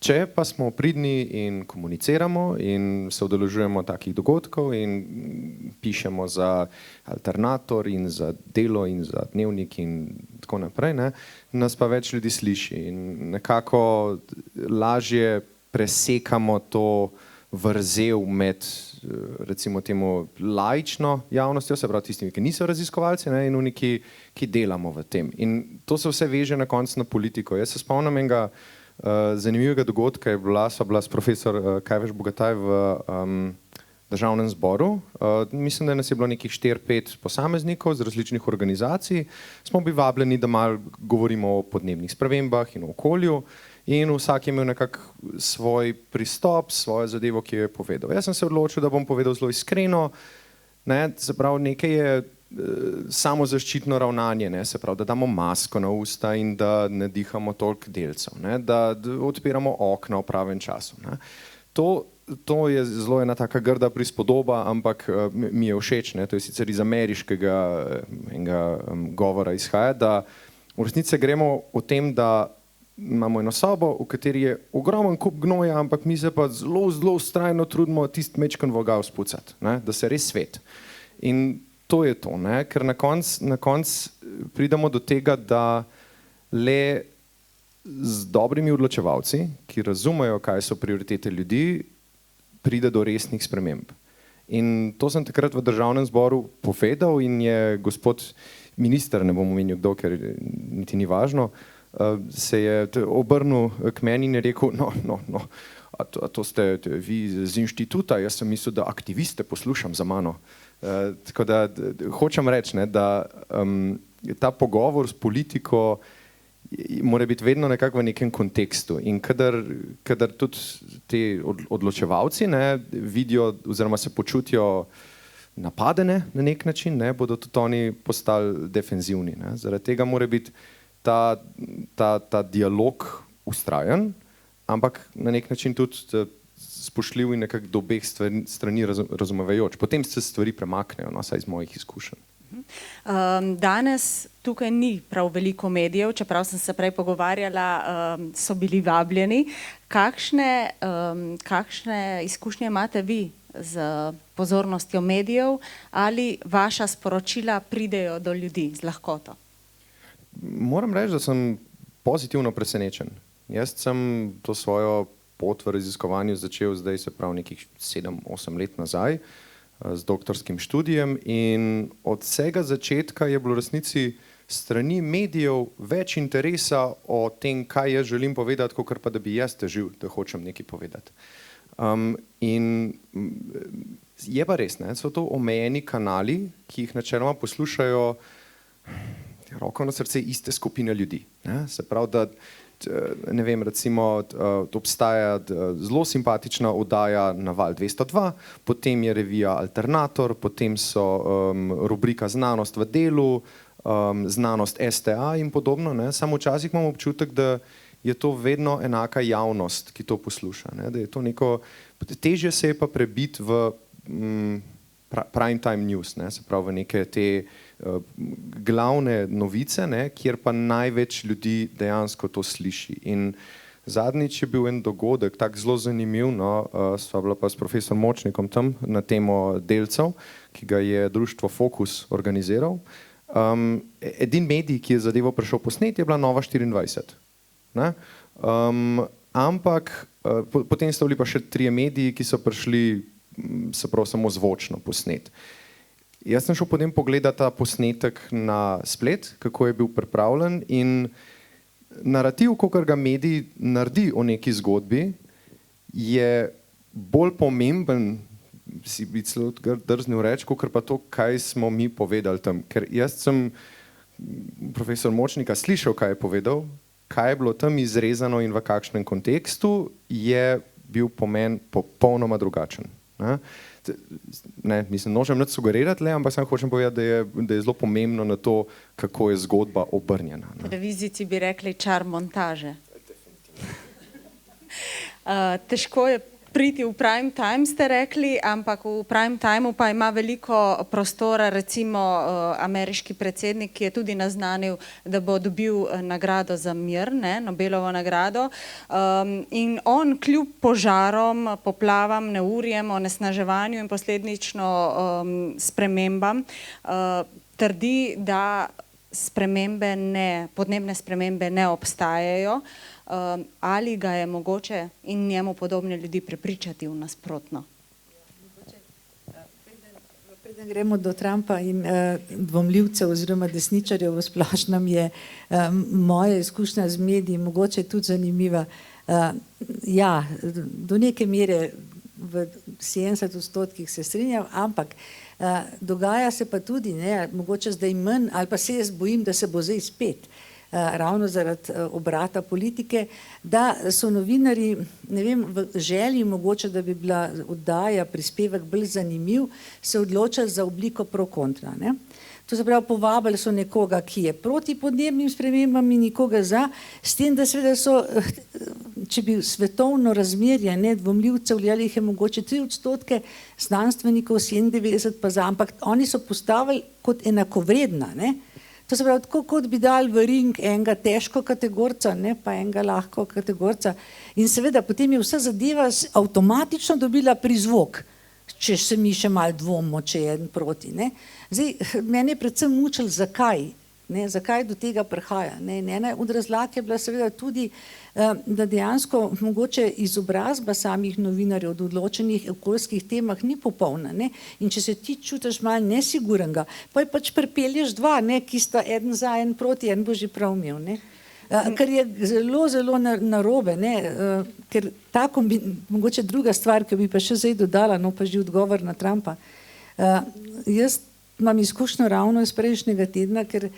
Če pa smo pridni in komuniciramo in se udeležujemo takih dogodkov in pišemo za Alternator in za Delo in za Dnevnik in tako naprej, nas pa več ljudi sliši in nekako lažje presekamo to vrzel med recimo temu laično javnostjo, se pravi tistimi, ki niso raziskovalci in oni, ki delamo v tem. In to se vse veže na koncu na politiko. Jaz se spomnim enega zanimivega dogodka, so bila s profesor Kajveš Bogataj v Državnem zboru. Mislim, da nas je bilo nekih 4-5 posameznikov z različnih organizacij. Smo bili vabljeni, da malo govorimo o podnebnih spremembah in o okolju in vsak je imel nekak svoj pristop, svojo zadevo, ki jo je povedal. Jaz sem se odločil, da bom povedal zelo iskreno, se pravi, nekaj je samozaščitno ravnanje, se pravi, da damo masko na usta in da ne dihamo toliko delcev, da odpiramo okna v pravem času. To je zelo ena taka grda prispodoba, ampak mi je všeč, to je sicer iz ameriškega govora izhaja, da v resnici gremo o tem, da imamo eno sobo, v kateri je ogromen kup gnoja, ampak mi se pa zelo vztrajno trudimo tisti mečken vogal spucati, da se res svet. In to je to, ker na koncu pridemo do tega, da le z dobrimi odločevalci, ki razumejo, kaj so prioritete ljudi, pride do resnih sprememb. In to sem takrat v Državnem zboru povedal in je gospod minister, ne bom omenil kdo, ker niti ni važno, se je obrnil k meni in je rekel, a to ste vi z inštituta, jaz sem mislil, da aktiviste poslušam za mano. Tako da hočem reči, da ta pogovor s politiko mora biti vedno nekako v nekem kontekstu in kadar tudi ti odločevalci vidijo oziroma se počutijo napadene na nek način, bodo tudi oni postali defenzivni. Zaradi tega mora biti ta dialog vztrajen, ampak na nek način tudi spoštljiv in nekako do obeh strani razumevajoč. Potem se stvari premaknejo, vsaj iz mojih izkušenj. Danes tukaj ni prav veliko medijev, čeprav sem se prej pogovarjala, so bili vabljeni. Kakšne izkušnje imate vi z pozornostjo medijev ali vaša sporočila pridejo do ljudi z lahkoto? Moram reči, da sem pozitivno presenečen. Jaz sem to svojo pot v raziskovanju začel zdaj, se pravi nekih 7-8 let nazaj z doktorskim študijem in od vsega začetka je bilo v resnici strani medijev več interesa o tem, kaj jaz želim povedati, kot pa da bi jaz težil, da hočem nekaj povedati. In je pa res, so to omejeni kanali, ki jih načeloma poslušajo roko na srce iste skupine ljudi. Se pravi, da ne vem, recimo obstaja zelo simpatična oddaja na Val 202, potem je revija Alternator, potem so rubrika Znanost v delu, Znanost STA in podobno. Samo včasih imam občutek, da je to vedno enaka javnost, ki to posluša. Da je to neko, težje se je pa prebiti v prime time news, se pravi v neke te glavne novice, ne, kjer pa največ ljudi dejansko to sliši. In zadnjič je bil en dogodek, tak zelo zanimiv, no, sva bila pa s profesor Močnikom tam na temo delcev, ki ga je društvo Fokus organiziral. Edin medij, ki je zadevo prišel posnet, je bila Nova 24. Ne? Ampak potem sta bili pa še 3 mediji, ki so prišli se prav samo zvočno posnet. Jaz sem šel potem pogledat ta posnetek na splet, kako je bil pripravljen, in narativ, kakor ga medij naredi o neki zgodbi, je bolj pomemben, si bi celo drznil reči, kakor pa to, kaj smo mi povedali tam. Ker jaz sem profesor Močnika slišal, kaj je povedal, kaj je bilo tam izrezano in v kakšnem kontekstu, je bil pomen popolnoma drugačen. Ne, mislim, nočem nič sugerirati, ampak samo hočem povedati, da je zelo pomembno na to, kako je zgodba obrnjena. Televizijci bi rekli čar montaže. Težko je priti v prime time, ste rekli, ampak v prime timeu pa ima veliko prostora, recimo ameriški predsednik, ki je tudi naznanil, da bo dobil nagrado za mir, ne, Nobelovo nagrado. In on kljub požarom, poplavam, neurjem, onesnaževanju in posledično spremembam trdi, da podnebne spremembe ne obstajajo. Ali ga je mogoče in njemu podobne ljudi prepričati v nasprotno? Preden gremo do Trumpa in dvomljivcev oziroma desničarjev v splošnem, je moja izkušnja z mediji mogoče tudi zanimiva. Ja, do neke mere v 70% se strinjam, ampak dogaja se pa tudi, ne, mogoče zdaj manj, ali pa se jaz bojim, da se bo zdaj spet, ravno zaradi obrata politike, da so novinarji, ne vem, v želji mogoče, da bi bila oddaja, prispevek bolj zanimiv, se odločili za obliko pro-kontra. To se pravi, povabili so nekoga, ki je proti podnebnim spremembam in nekoga za, s tem, da seveda so, če bi svetovno razmerje, ne, dvomljivcev, ali jih je mogoče 3%, znanstvenikov 97% pa za, ampak oni so postavili kot enakovredna, ne. To se pravi, tako kot bi dali v ring enega težko kategorca, ne, pa enega lahko kategorca. In seveda potem je vsa zadeva avtomatično dobila prizvok, če se mi še malo dvomimo, če je en proti. Ne. Zdaj, mene je predvsem mučil, zakaj. Ne, zakaj do tega prihaja. Ne. Ena od razlag je bila seveda tudi, da dejansko mogoče izobrazba samih novinarjev od odločenih okoljskih temah ni popolna. Ne. In če se ti čutiš malo nesigurenega, pa je pač pripelješ 2, ne, ki sta eden za, en proti, en bo že prav imel. Ne. Kar je zelo, zelo narobe, ne, ker ta mogoče druga stvar, ki bi pa še zdaj dodala, no pa že odgovor na Trumpa. Jaz imam izkušnjo ravno iz prejšnjega tedna, ker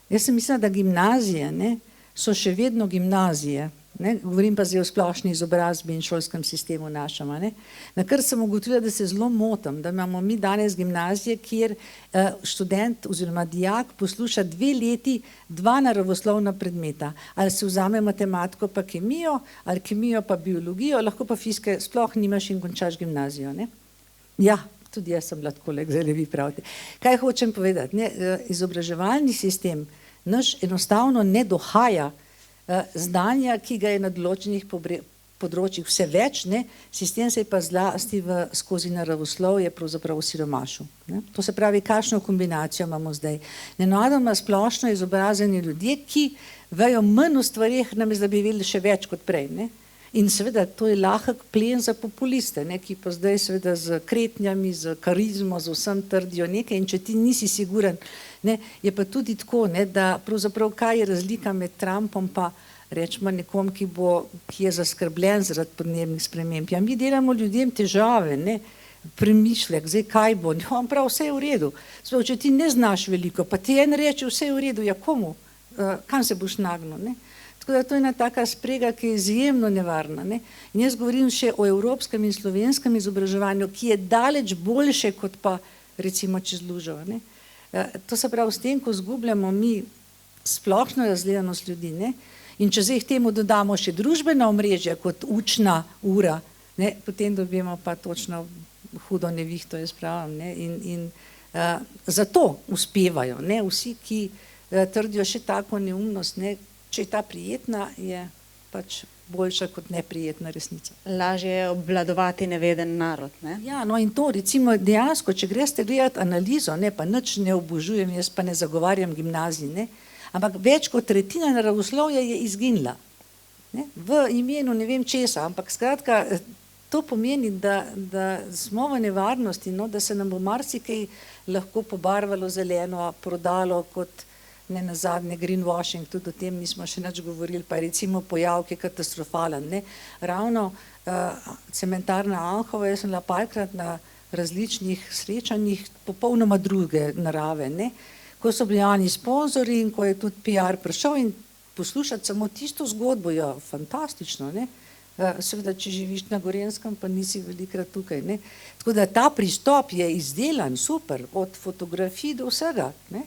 jaz sem mislila, da gimnazije, ne, so še vedno gimnazije, ne, govorim pa zdaj o splošni izobrazbi in šolskem sistemu našem, ne, na kar sem ugotovila, da se zelo motim, da imamo mi danes gimnazije, kjer študent oziroma dijak posluša 2 leti 2 naravoslovna predmeta, ali se vzame matematiko pa kemijo, ali kemijo pa biologijo, lahko pa fizike sploh nimaš in končaš gimnazijo. Ne. Ja, tudi jaz sem bila tako, zdaj vi pravite. Kaj hočem povedati? Ne? Izobraževalni sistem naš enostavno ne dohaja znanja, ki ga je na določenih področjih vse več, ne? Sistem se je pa zlasti skozi naravoslovje pravzaprav osiromašil. To se pravi, kakšno kombinacijo imamo zdaj. Nenadoma splošno izobrazeni ljudje, ki vejo manj o stvareh, namesto da bi vedeli še več kot prej. Ne? In seveda to je lahek plen za populiste, ne, ki pa zdaj seveda z kretnjami, z karizmo, z vsem trdijo nekaj, in če ti nisi siguren, ne, je pa tudi tako, ne, da pravzaprav kaj je razlika med Trumpom pa rečemo nekom, ki je zaskrbljen zaradi podnebnih sprememb. Ja, mi delamo ljudem težave, ne, premišljak, zdaj kaj bo, on prav, vse je v redu. Zdaj, če ti ne znaš veliko, pa ti en reče, vse je v redu, ja komu, kam se boš nagnil, ne? Tako da to je ena taka sprega, ki je izjemno nevarna. Ne? In jaz govorim še o evropskem in slovenskem izobraževanju, ki je daleč boljše kot pa recimo čez lužo. Ne? To se pravi, s tem, ko zgubljamo mi splošno razgledanost ljudi, ne? In če zdaj k temu dodamo še družbena omrežja kot učna ura, ne? Potem dobimo pa točno hudo nevihto, jaz pravim. Ne? In Zato uspevajo, ne, vsi, ki trdijo še tako neumnost, ne, če je ta prijetna, je pač boljša kot neprijetna resnica. Lažje je obvladovati neveden narod. Ne? Ja, no in to recimo dejansko, če greste gledati analizo, ne, pa nič ne obožujem, jaz pa ne zagovarjam gimnazij, ne, ampak več kot tretjina naravoslovja je izginila. Ne, v imenu ne vem česa, ampak skratka, to pomeni, da smo v nevarnosti, no, da se nam bo marsikaj lahko pobarvalo zeleno, prodalo kot ne nazadnje greenwashing, tudi o tem nismo še nič govorili, pa recimo pojav, ki je katastrofalen. Ne. Ravno cementarna Anhovo, jaz sem bila parkrat na različnih srečanjih popolnoma druge narave, ne. Ko so bili oni sponzori in ko je tudi PR prišel in poslušati samo tisto zgodbo, je fantastično, ne. Seveda, če živiš na Gorenjskem, pa nisi velikrat tukaj, ne. Tako da ta pristop je izdelan, super, od fotografij do vsega, ne.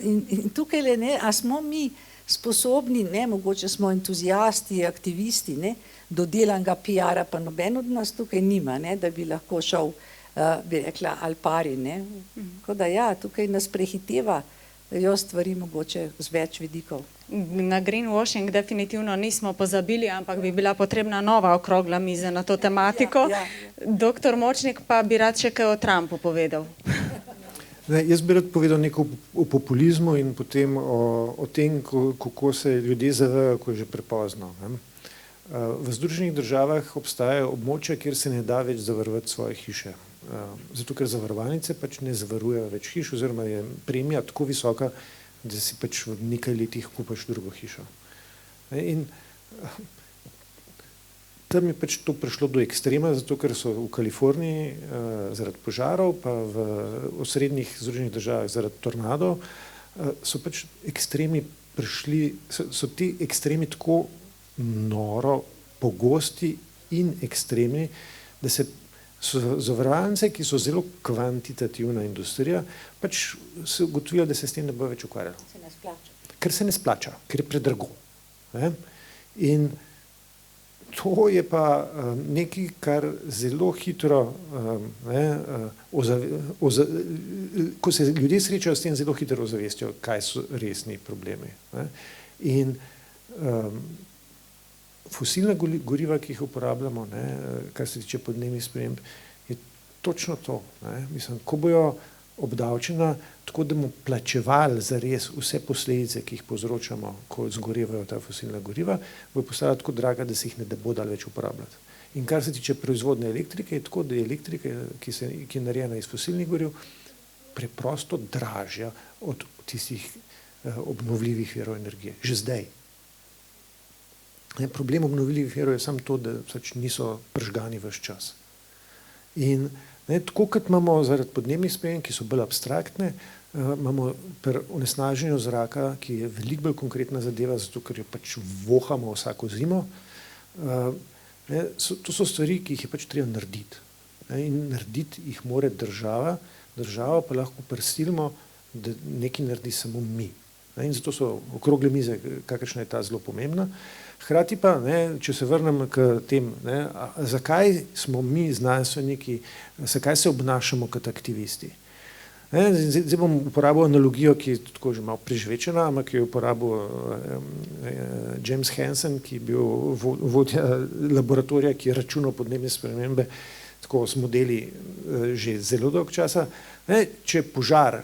In tukaj le, ne, a smo mi sposobni, ne, mogoče smo entuzijasti, aktivisti, ne, dodelanega PR-a, pa noben od nas tukaj nima, ne, da bi lahko šel, bi rekla, al pari, ne. Tako da ja, tukaj nas prehiteva stvari mogoče z več vidikov. Na greenwashing definitivno nismo pozabili, ampak bi bila potrebna nova okrogla miza na to tematiko. Ja. Doktor Močnik pa bi rad še kaj o Trumpu povedal. Ne, jaz bi rad povedal nekaj o populizmu in potem o tem, kako se ljudje zavedajo, ko je že prepozno. Ne. V Združenih državah obstajajo območja, kjer se ne da več zavarovati svoje hiše. Zato, ker zavarovalnice pač ne zavarujejo več hiš, oziroma je premija tako visoka, da si pač v nekaj letih kupaš drugo hišo. In tam je pač to prišlo do ekstrema, zato ker so v Kaliforniji zaradi požarov, pa v osrednjih Združenih državah zaradi tornadov, so pač ekstremi prišli, so ti ekstremi tako noro pogosti in ekstremni, da se zavarovalnice, ki so zelo kvantitativna industrija, pač se ugotovilo, da se s tem ne bo več ukvarjalo. Se ne splača. Ker se ne splača, ker je predrago. Ne? In to je pa nekaj, kar zelo hitro, ko se ljudje srečajo s tem, zelo hitro ozavestijo, kaj so resni problemi. Ne? In fosilna goriva, ki jih uporabljamo, ne, kar se tiče podnebnih sprememb, je točno to. Ne. Mislim, ko bojo obdavčena, tako da bomo plačevali za res vse posledice, ki jih povzročamo, ko zgorevajo ta fosilna goriva, bojo postala tako draga, da se jih ne bo dalo več uporabljati. In kar se tiče proizvodne elektrike, je tako, da je elektrika, ki je narejena iz fosilnih goriv, preprosto dražja od tistih obnovljivih virov energije. Že zdaj. Problem obnovljivih virov je samo to, da pač niso pržgani ves čas. In tako kot imamo zaradi podnebnih sprememb, ki so bolj abstraktne, imamo pri onesnaženju zraka, ki je veliko bolj konkretna zadeva, zato ker jo pač vohamo vsako zimo. To so stvari, ki jih je pač treba narediti. In narediti jih mora država pa lahko prisilimo, da nekaj naredi samo mi. In zato so okrogle mize, kakršna je ta, zelo pomembna. Hkrati pa, ne, če se vrnem k tem, ne, zakaj smo mi znanstveniki, zakaj se obnašamo kot aktivisti. Ne, zdaj bom uporabil analogijo, ki je tako že malo prežvečena, ampak jo je uporabil James Hansen, ki je bil vodja laboratorija, ki je računal podnebne spremembe tako s modeli že zelo dolgo časa. Ne, če je požar,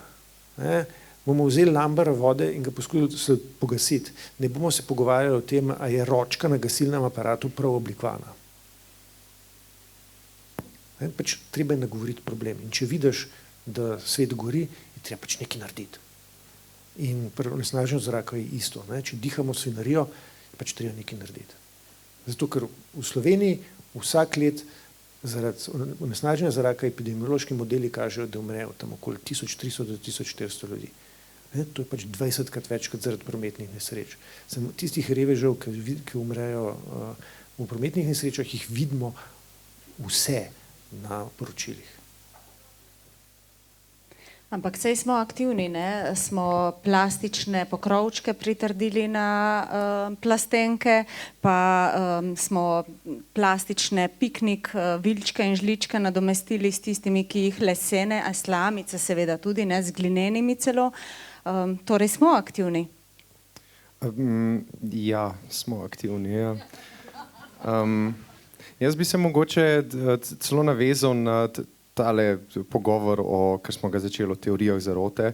ne, bomo vzeli lambar vode in ga poskusili pogasiti. Ne bomo se pogovarjali o tem, a je ročka na gasilnem aparatu prav oblikovana. Pač treba je nagovoriti problem. In če vidiš, da svet gori, je treba pač nekaj narediti. In pri onesnaženju zraka je isto. Ne? Če dihamo svinarijo, je pač treba nekaj narediti. Zato, ker v Sloveniji vsak let zaradi onesnaženja zraka epidemiološki modeli kažejo, da umrejo tam okoli 1300 do 1400 ljudi. To je pač 20krat več kot zaradi prometnih nesreč. Tistih revežev, ki umrejo v prometnih nesrečah, jih vidimo vse na poročilih. Ampak sej smo aktivni, ne? Smo plastične pokrovčke pritrdili na plastenke, pa smo plastične piknik vilčke in žličke nadomestili s tistimi, ki jih lesene, a slamice seveda tudi, ne, z glinenimi celo. Torej smo aktivni. Ja, smo aktivni, ja. Jaz bi se mogoče celo navezal na tale pogovor, ker smo ga začeli o teorijah zarote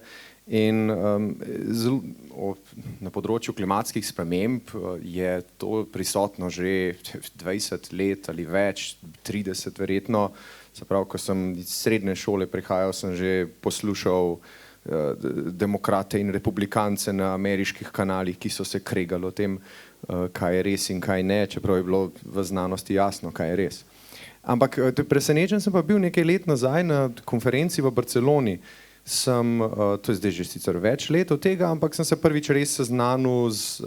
in na področju klimatskih sprememb je to prisotno že 20 let ali več, 30 verjetno. Se pravi, ko sem iz srednje šole prihajal, sem že poslušal demokrate in republikance na ameriških kanalih, ki so se kregali o tem, kaj je res in kaj ne, čeprav je bilo v znanosti jasno, kaj je res. Ampak presenečen sem pa bil nekaj let nazaj na konferenci v Barceloni. To je zdaj že sicer več let od tega, ampak sem se prvič res seznanil z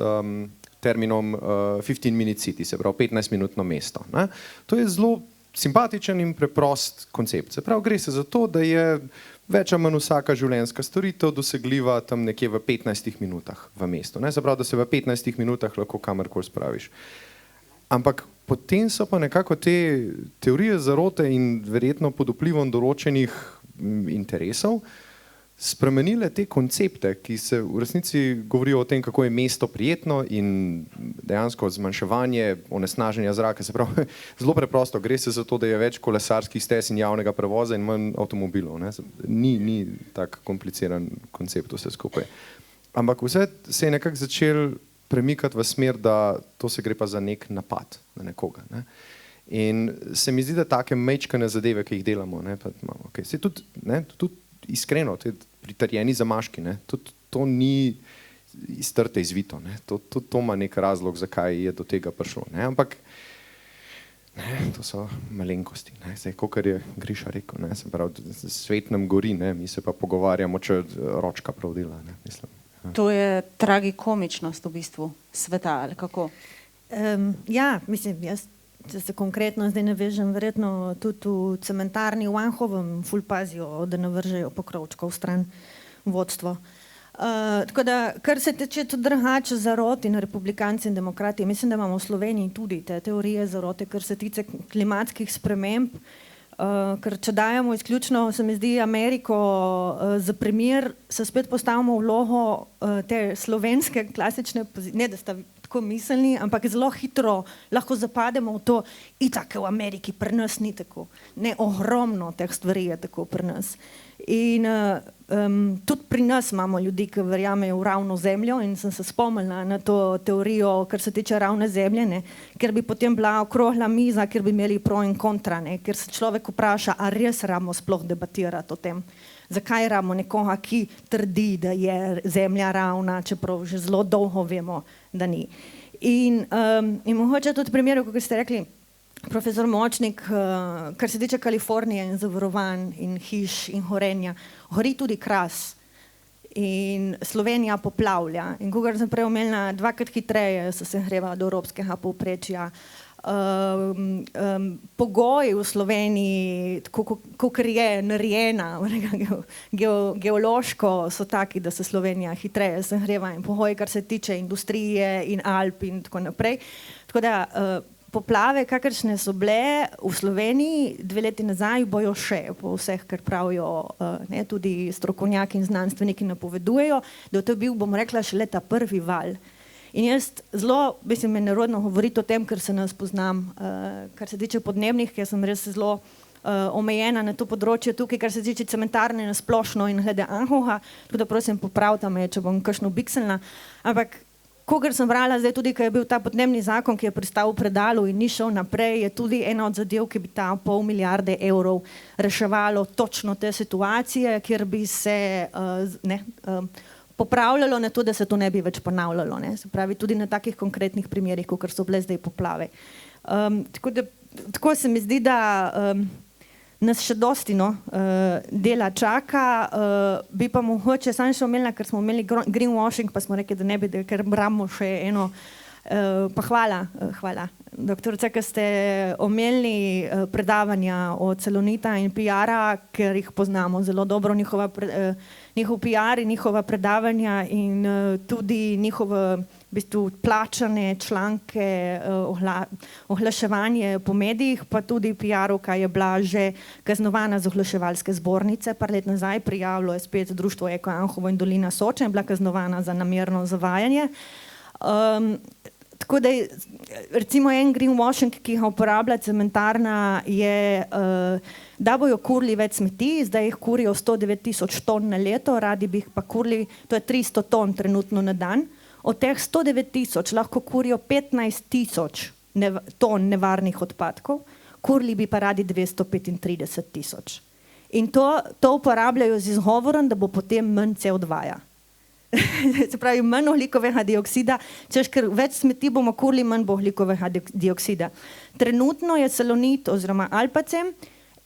terminom 15-minute city, se pravi 15-minutno mesto. Ne? To je zelo simpatičen in preprost koncept. Se pravi, gre se za to, da je več ali manj vsaka življenjska storitev dosegljiva tam nekje v 15 minutah v mestu. Ne? Se pravi, da se v 15 minutah lahko kamorkoli spraviš. Ampak potem so pa nekako te teorije zarote in verjetno pod vplivom določenih interesov spremenile te koncepte, ki se v resnici govorijo o tem, kako je mesto prijetno in dejansko zmanjševanje onesnaženja zraka. Se pravi, zelo preprosto, gre se za to, da je več kolesarskih stez in javnega prevoza in manj avtomobilov. Ne? Ni tak kompliciran koncept vse skupaj. Ampak vse se je nekako začel premikati v smer, da to se gre pa za nek napad na nekoga. Ne? In se mi zdi, da take mečkane zadeve, ki jih delamo, ne, pa, okay, se tudi iskreno, pritrjeni zamaški, ne, tudi to ni iz trte izvito, ne, to ima nek razlog, zakaj je do tega prišlo. Ne, ampak ne, to so malenkosti. Ne, zdaj, kakor je Griša rekel, ne, se pravi, svet nam gori, ne, mi se pa pogovarjamo, če ročka prav dela. Ne, mislim. To je tragikomičnost v bistvu sveta, ali kako? Ja, mislim, jaz če se konkretno zdaj navežem, verjetno tudi v cementarni v Anhovem ful pazijo, da ne vržejo pokrovčkov stran vodstvo. Tako da, kar se tiče tudi drugače zarote in republikanci in demokrati, mislim, da imamo v Sloveniji tudi te teorije zarote, kar se tiče klimatskih sprememb, ker če dajemo izključno, se mi zdi, Ameriko za primer, se spet postavimo vlogo te slovenske klasične pozicije, ne da sta tako miselni, ampak zelo hitro lahko zapademo v to, itak v Ameriki pri nas ni tako. Ne, ogromno teh stvari je tako pri nas. In tudi pri nas imamo ljudi, ki verjamejo v ravno zemljo in sem se spomnila na to teorijo, kar se tiče ravne zemlje, ne, ker bi potem bila okrogla miza, ker bi imeli pro in kontra, ne, ker se človek vpraša, a res rabimo sploh debatirati o tem. Zakaj rabimo nekoga, ki trdi, da je zemlja ravna, čeprav že zelo dolgo vemo, da ni. In mogoče tudi primer, kot ste rekli, profesor Močnik, kar se tiče Kalifornije in zavarovanj in hiš in horenja, gori tudi Kras in Slovenija poplavlja. In kot sem prej omenila, dvakrat hitreje se segreva do evropskega povprečja. Pogoji v Sloveniji, kakor je narejena geološko, so taki, da se Slovenija hitreje segreva in pogoji, kar se tiče industrije in Alp in tako naprej. Tako da poplave, kakršne so bile v Sloveniji 2 leti nazaj, bojo še po vseh, kar pravijo tudi strokovnjaki in znanstveniki napovedujejo, da to je bil, bom rekla, šele ta prvi val. In jaz zelo, mislim, me nerodno govoriti o tem, ker se nas poznam, kar se tiče podnebnih, ker sem res zelo omejena na to področje tukaj, kar se tiče cementarne na splošno in glede Anhova, tako da prosim popravite me, če bom kakšno bikselna, ampak kogar sem brala zdaj tudi, ko je bil ta podnebni zakon, ki je pristal v predalu in ni šel naprej, je tudi ena od zadev, ki bi ta 0,5 milijarde evrov reševalo točno te situacije, kjer bi se popravljalo na to, da se to ne bi več ponavljalo. Ne? Se pravi, tudi na takih konkretnih primerih, kot so bile zdaj poplave. Tako se mi zdi, da nas še dosti dela čaka, bi pa mogoče sam še omenila, ker smo imeli greenwashing, pa smo rekli, da ne bi, ker bramo še Pa hvala, doktorica, ker ste omenili predavanja od Salonita in PR-a, ker jih poznamo zelo dobro, njihov PR in njihova predavanja in tudi njihove v bistvu plačane članke, ohlaševanje po medijih, pa tudi PR-ovka je bila že kaznovana z ohlaševalske zbornice, par let nazaj prijavilo je spet društvo Eko Anhovo in Dolina Soče in bila kaznovana za namerno zavajanje. Tako da recimo en greenwashing, ki ga uporablja cementarna, je, da bojo kurili več smeti, zdaj jih kurijo 109.000 ton na leto, radi bi jih pa kurili, to je 300 ton trenutno na dan. Od teh 109.000 lahko kurijo 15.000 ton nevarnih odpadkov, kurili bi pa radi 235.000. In to uporabljajo z izgovorom, da bo potem manj CO2-ja. Se pravi, manj ogljikovega dioksida, češ, ker več smeti bomo kurili, manj bo ogljikovega dioksida. Trenutno je Salonit oziroma Alpacem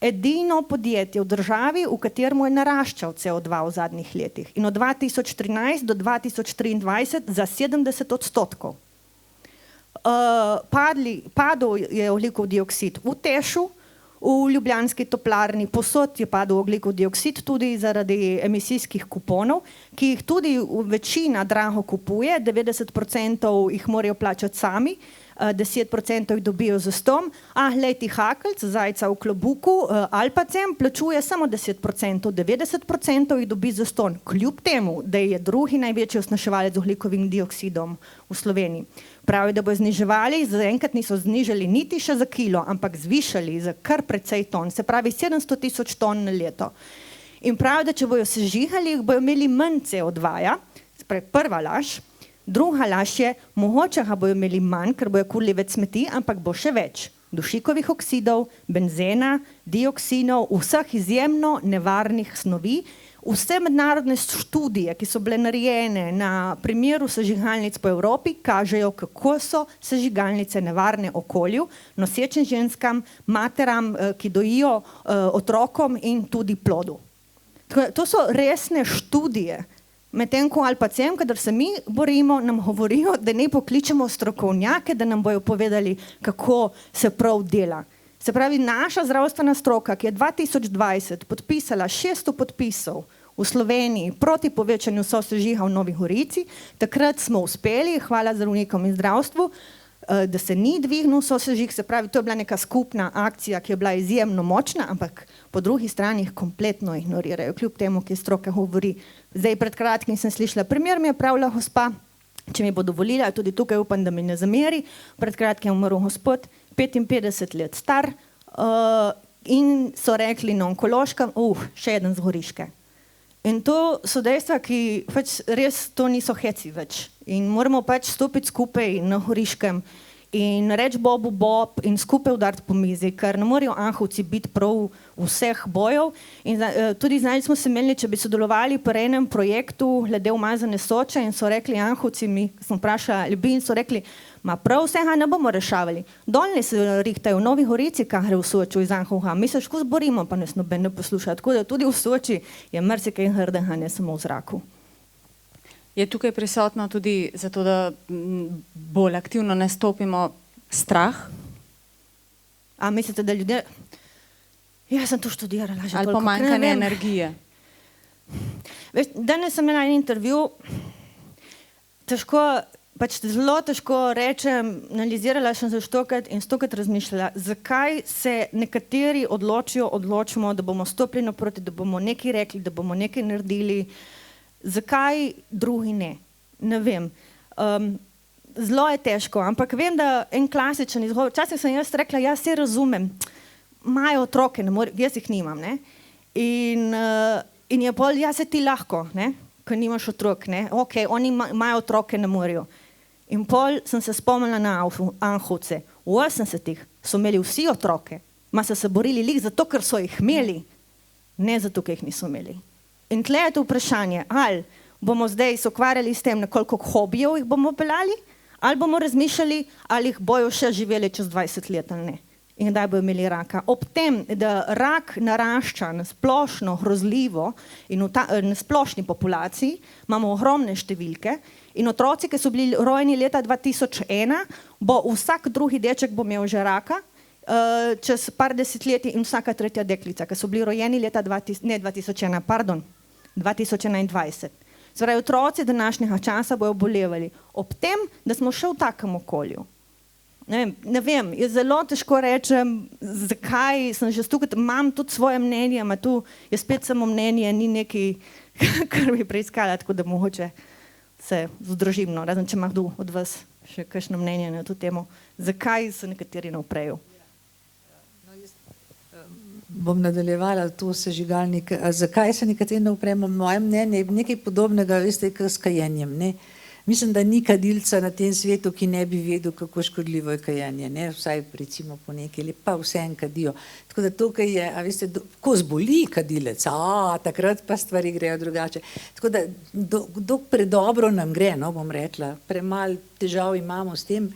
edino podjetje v državi, v katerem je naraščal CO2 v zadnjih letih. In od 2013 do 2023 za 70%. Padel je ogljikov dioksid v Tešu, v ljubljanski toplarni, posod je padel ogljikov dioksid tudi zaradi emisijskih kuponov, ki jih tudi večina drago kupuje, 90% jih morajo plačati sami, 10% jih dobijo za stom, a glejti Hakelc, zajca v klobuku, Alpacem plačuje samo 10%, 90% jih dobi za ston, kljub temu, da je drugi največji osnaževalec z ogljikovim dioksidom v Sloveniji. Pravi, da bo zniževali, zaenkrat niso znižali niti še za kilo, ampak zvišali za kar precej ton, se pravi 700.000 ton na leto. In pravi, da če bojo sežigali, bojo imeli manj CO2-ja, se pravi prva laž. Druga laž je, mogoče ga bojo imeli manj, ker bojo kurili več smeti, ampak bo še več dušikovih oksidov, benzena, dioksinov, vseh izjemno nevarnih snovi. Vse mednarodne študije, ki so bile narejene na primeru sežigalnic po Evropi, kažejo, kako so sežigalnice nevarne okolju, nosečim ženskam, materam, ki dojijo, otrokom in tudi plodu. To so resne študije. Medtem ko Alpacem, kadar se mi borimo, nam govorijo, da ne pokličemo strokovnjake, da nam bojo povedali, kako se prav dela. Se pravi, naša zdravstvena stroka, ki je 2020 podpisala 600 podpisov v Sloveniji proti povečanju sosežiga v Novi Gorici, takrat smo uspeli, hvala zdravnikom in zdravstvu, da se ni dvignil sosežig, se pravi, to je bila neka skupna akcija, ki je bila izjemno močna, ampak po drugi strani jih kompletno ignorirajo, kljub temu, ki stroka govori. Zdaj pred kratkim sem slišala, primer mi je pravila gospa, če mi bo dovolila, tudi tukaj upam, da mi ne zameri, pred kratkim je umrl gospod, 55 let star, in so rekli na onkološkem, še eden z Goriške. In to so dejstva, ki pač res to niso heci več. In moramo pač stopiti skupaj na Goriškem in reči Bobu Bob in skupaj udariti po mizi, ker ne morajo Anhovci biti prav vseh bojev. In tudi znali smo se imeli, če bi sodelovali pri enem projektu glede umazane Soče in so rekli Anhovci, mi smo vprašali ljudi in so rekli, ma prav vsega ne bomo rešavali. Dolne se rihtajo v Novi Gorici, kar gre v Soču iz Anhovha. Mi se ško zborimo, pa nas noben ne posluša. Tako da tudi v Soči je marsikaj hrdega, ne samo v zraku. Je tukaj prisotno tudi zato, da bolj aktivno nastopimo strah? A mislite, da ljudje... Jaz sem to študirala že ali toliko. pomanjkanje energije? Veš, danes sem imela en intervju, zelo težko rečem, analizirala sem se stokrat in stokrat razmišljala, zakaj se nekateri odločimo, da bomo stopili naproti, da bomo nekaj rekli, da bomo nekaj naredili. Zakaj drugi ne? Ne vem. Zelo je težko, ampak vem, da en klasičen izgovor, včasih sem jaz rekla, jaz se razumem, imajo otroke, jaz jih nimam, ne? In je pol, jaz se ti lahko, ne? Ko nimaš otrok, ne? Ok, oni imajo otroke, ne morajo. In pol sem se spomnila na Anhovce, v 80-ih so imeli vsi otroke, ma so se borili lih zato, ker so jih imeli, ne zato, ker jih niso imeli. In tle je to vprašanje, ali bomo zdaj se ukvarjali s tem, na koliko hobijev jih bomo pelali, ali bomo razmišljali, ali jih bojo še živeli čez 20 let ali ne. in kdaj bodo imeli raka. Ob tem, da rak narašča na splošno grozljivo in na splošni populaciji, imamo ogromne številke in otroci, ki so bili rojeni leta 2001, bo vsak drugi deček bo imel že raka, čez par desetletij in vsaka tretja deklica, ki so bili rojeni leta 2021. Zdaj, otroci današnjega časa bojo bolevali ob tem, da smo še v takem okolju. Ne vem, je zelo težko rečem, zakaj sem že tukaj, imam tudi svoje mnenje, ima tu je spet samo mnenje, ni nekaj, kar bi preiskala, tako da mogoče se združim, no, razen če ima kdo od vas še kakšno mnenje na to temo, zakaj so nekateri ne uprejo. Bom nadaljevala to sežigalnik. Zakaj se nekateri ne upremo? Moje mnenje je nekaj podobnega, veste, s kajenjem. Ne? Mislim, da ni kadilca na tem svetu, ki ne bi vedel, kako škodljivo je kajenje. Ne? Vsaj recimo po nekaj ali pa vse en kadijo. Tako da tukaj je, a veste, ko zboli kadilec, takrat pa stvari grejo drugače. Tako da dok predobro nam gre, no, bom rekla, premalo težav imamo s tem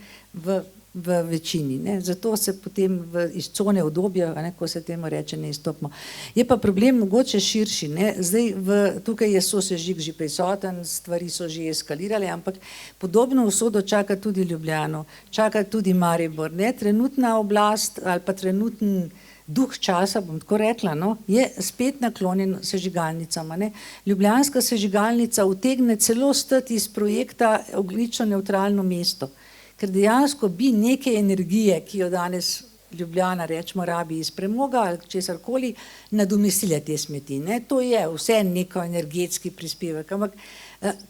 v večini. Ne? Zato se potem iz cone udobja, ko se temu reče, ne izstopimo. Je pa problem mogoče širši. Ne? Zdaj tukaj je sosežig že prisoten, stvari so že eskalirale, ampak podobno usodo čaka tudi Ljubljano, čaka tudi Maribor. Ne? Trenutna oblast ali pa trenuten duh časa, bom tako rekla, no, je spet naklonjen sežigalnicama. Ne? Ljubljanska sežigalnica utegne celo stati iz projekta ogljično nevtralno mesto. Ker dejansko bi neke energije, ki jo danes Ljubljana, rečemo, rabi iz premoga ali česarkoli, nadomestile te smeti. Ne? To je vse neko energetski prispevek. Ampak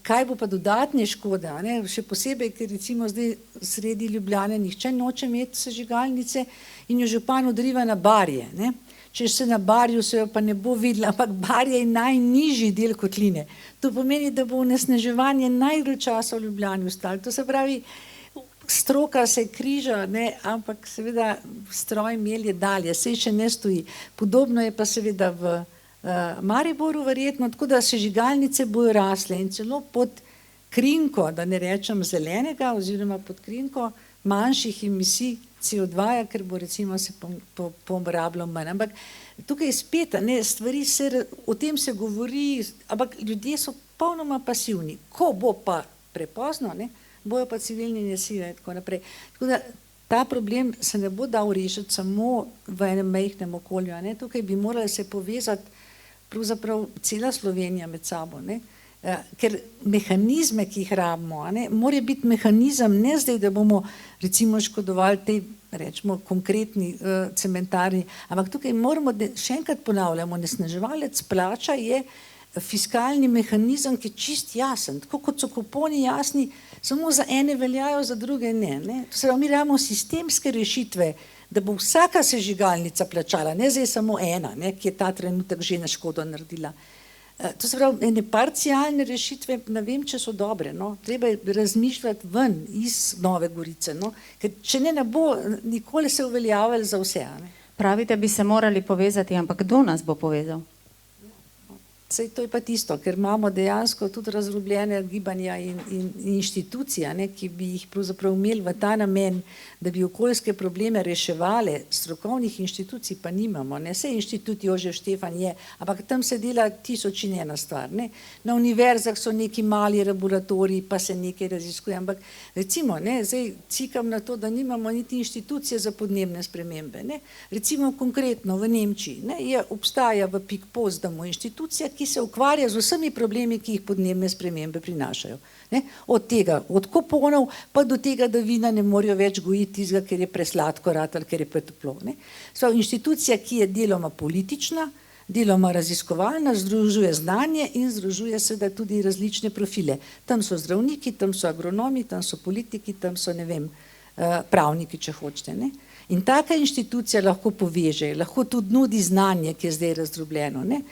kaj bo pa dodatne škode? Ne? Še posebej, ker recimo zdaj sredi Ljubljane nihče noče imeti sežigalnice in jo župan odriva na Barje. Ne? Če se na Barju se jo pa ne bo videla, ampak Barje je najnižji del kotline. To pomeni, da bo onesnaževanje najdlje časa v Ljubljani ostalo. To se pravi, stroka se križa, ne, ampak seveda stroj melje dalje, sej še ne stoji. Podobno je pa seveda v Mariboru verjetno, tako da sežigalnice bojo rasle in celo pod krinko, da ne rečem zelenega, oziroma pod krinko manjših emisij CO2, ker bo recimo se porabilo manj. Ampak tukaj spet, ne, stvari o tem se govori, ampak ljudje so popolnoma pasivni. Ko bo pa prepozno, ne, bojo pa civilni nasilje in tako naprej. Tako da ta problem se ne bo dal rešiti samo v enem majhnem okolju. Ne? Tukaj bi morali se povezati pravzaprav cela Slovenija med sabo. Ne? Ker mehanizme, ki jih rabimo, mora biti mehanizem ne zdaj, da bomo recimo škodovali tej, rečemo, konkretni cementarni, ampak tukaj moramo, še enkrat ponavljamo, onesnaževalec plača je fiskalni mehanizem, ki je čist jasen, tako kot so kuponi jasni, samo za ene veljajo, za druge ne. To se pravi, mi rabimo sistemske rešitve, da bo vsaka sežigalnica plačala, ne zdaj samo ena, ne, ki je ta trenutek že na škodo naredila. To se pravi, ene parcialne rešitve, ne vem, če so dobre, no. Treba je razmišljati ven iz Nove Gorice, no. Ker če ne bo, nikoli se uveljavljali za vse. Ne. Pravite, bi se morali povezati, ampak kdo nas bo povezal? Sej to je pa tisto, ker imamo dejansko tudi razrobljene gibanja in inštitucije, ne, ki bi jih pravzaprav imeli v ta namen, da bi okoljske probleme reševali, strokovnih inštitucij pa nimamo. Ne. Sej inštitut Jožef Štefan je, ampak tam se dela 1001 stvar. Ne. Na univerzah so neki mali laboratoriji, pa se nekaj raziskuje, ampak recimo, ne, zdaj cikam na to, da nimamo niti inštitucije za podnebne spremembe. Ne. Recimo konkretno v Nemčiji, ne, obstaja v Pikpotsdamu inštitucija, ki se ukvarja z vsemi problemi, ki jih podnebne spremembe prinašajo. Ne? Od tega, od kuponov, pa do tega, da vina ne morajo več gojiti tistega, ker je presladko ali ker je pretoplo. Inštitucija, ki je deloma politična, deloma raziskovalna, združuje znanje in združuje seveda tudi različne profile. Tam so zdravniki, tam so agronomi, tam so politiki, tam so, ne vem, pravniki, če hočete. Ne? In taka inštitucija lahko poveže, lahko tudi nudi znanje, ki je zdaj razdrobljeno. Ne?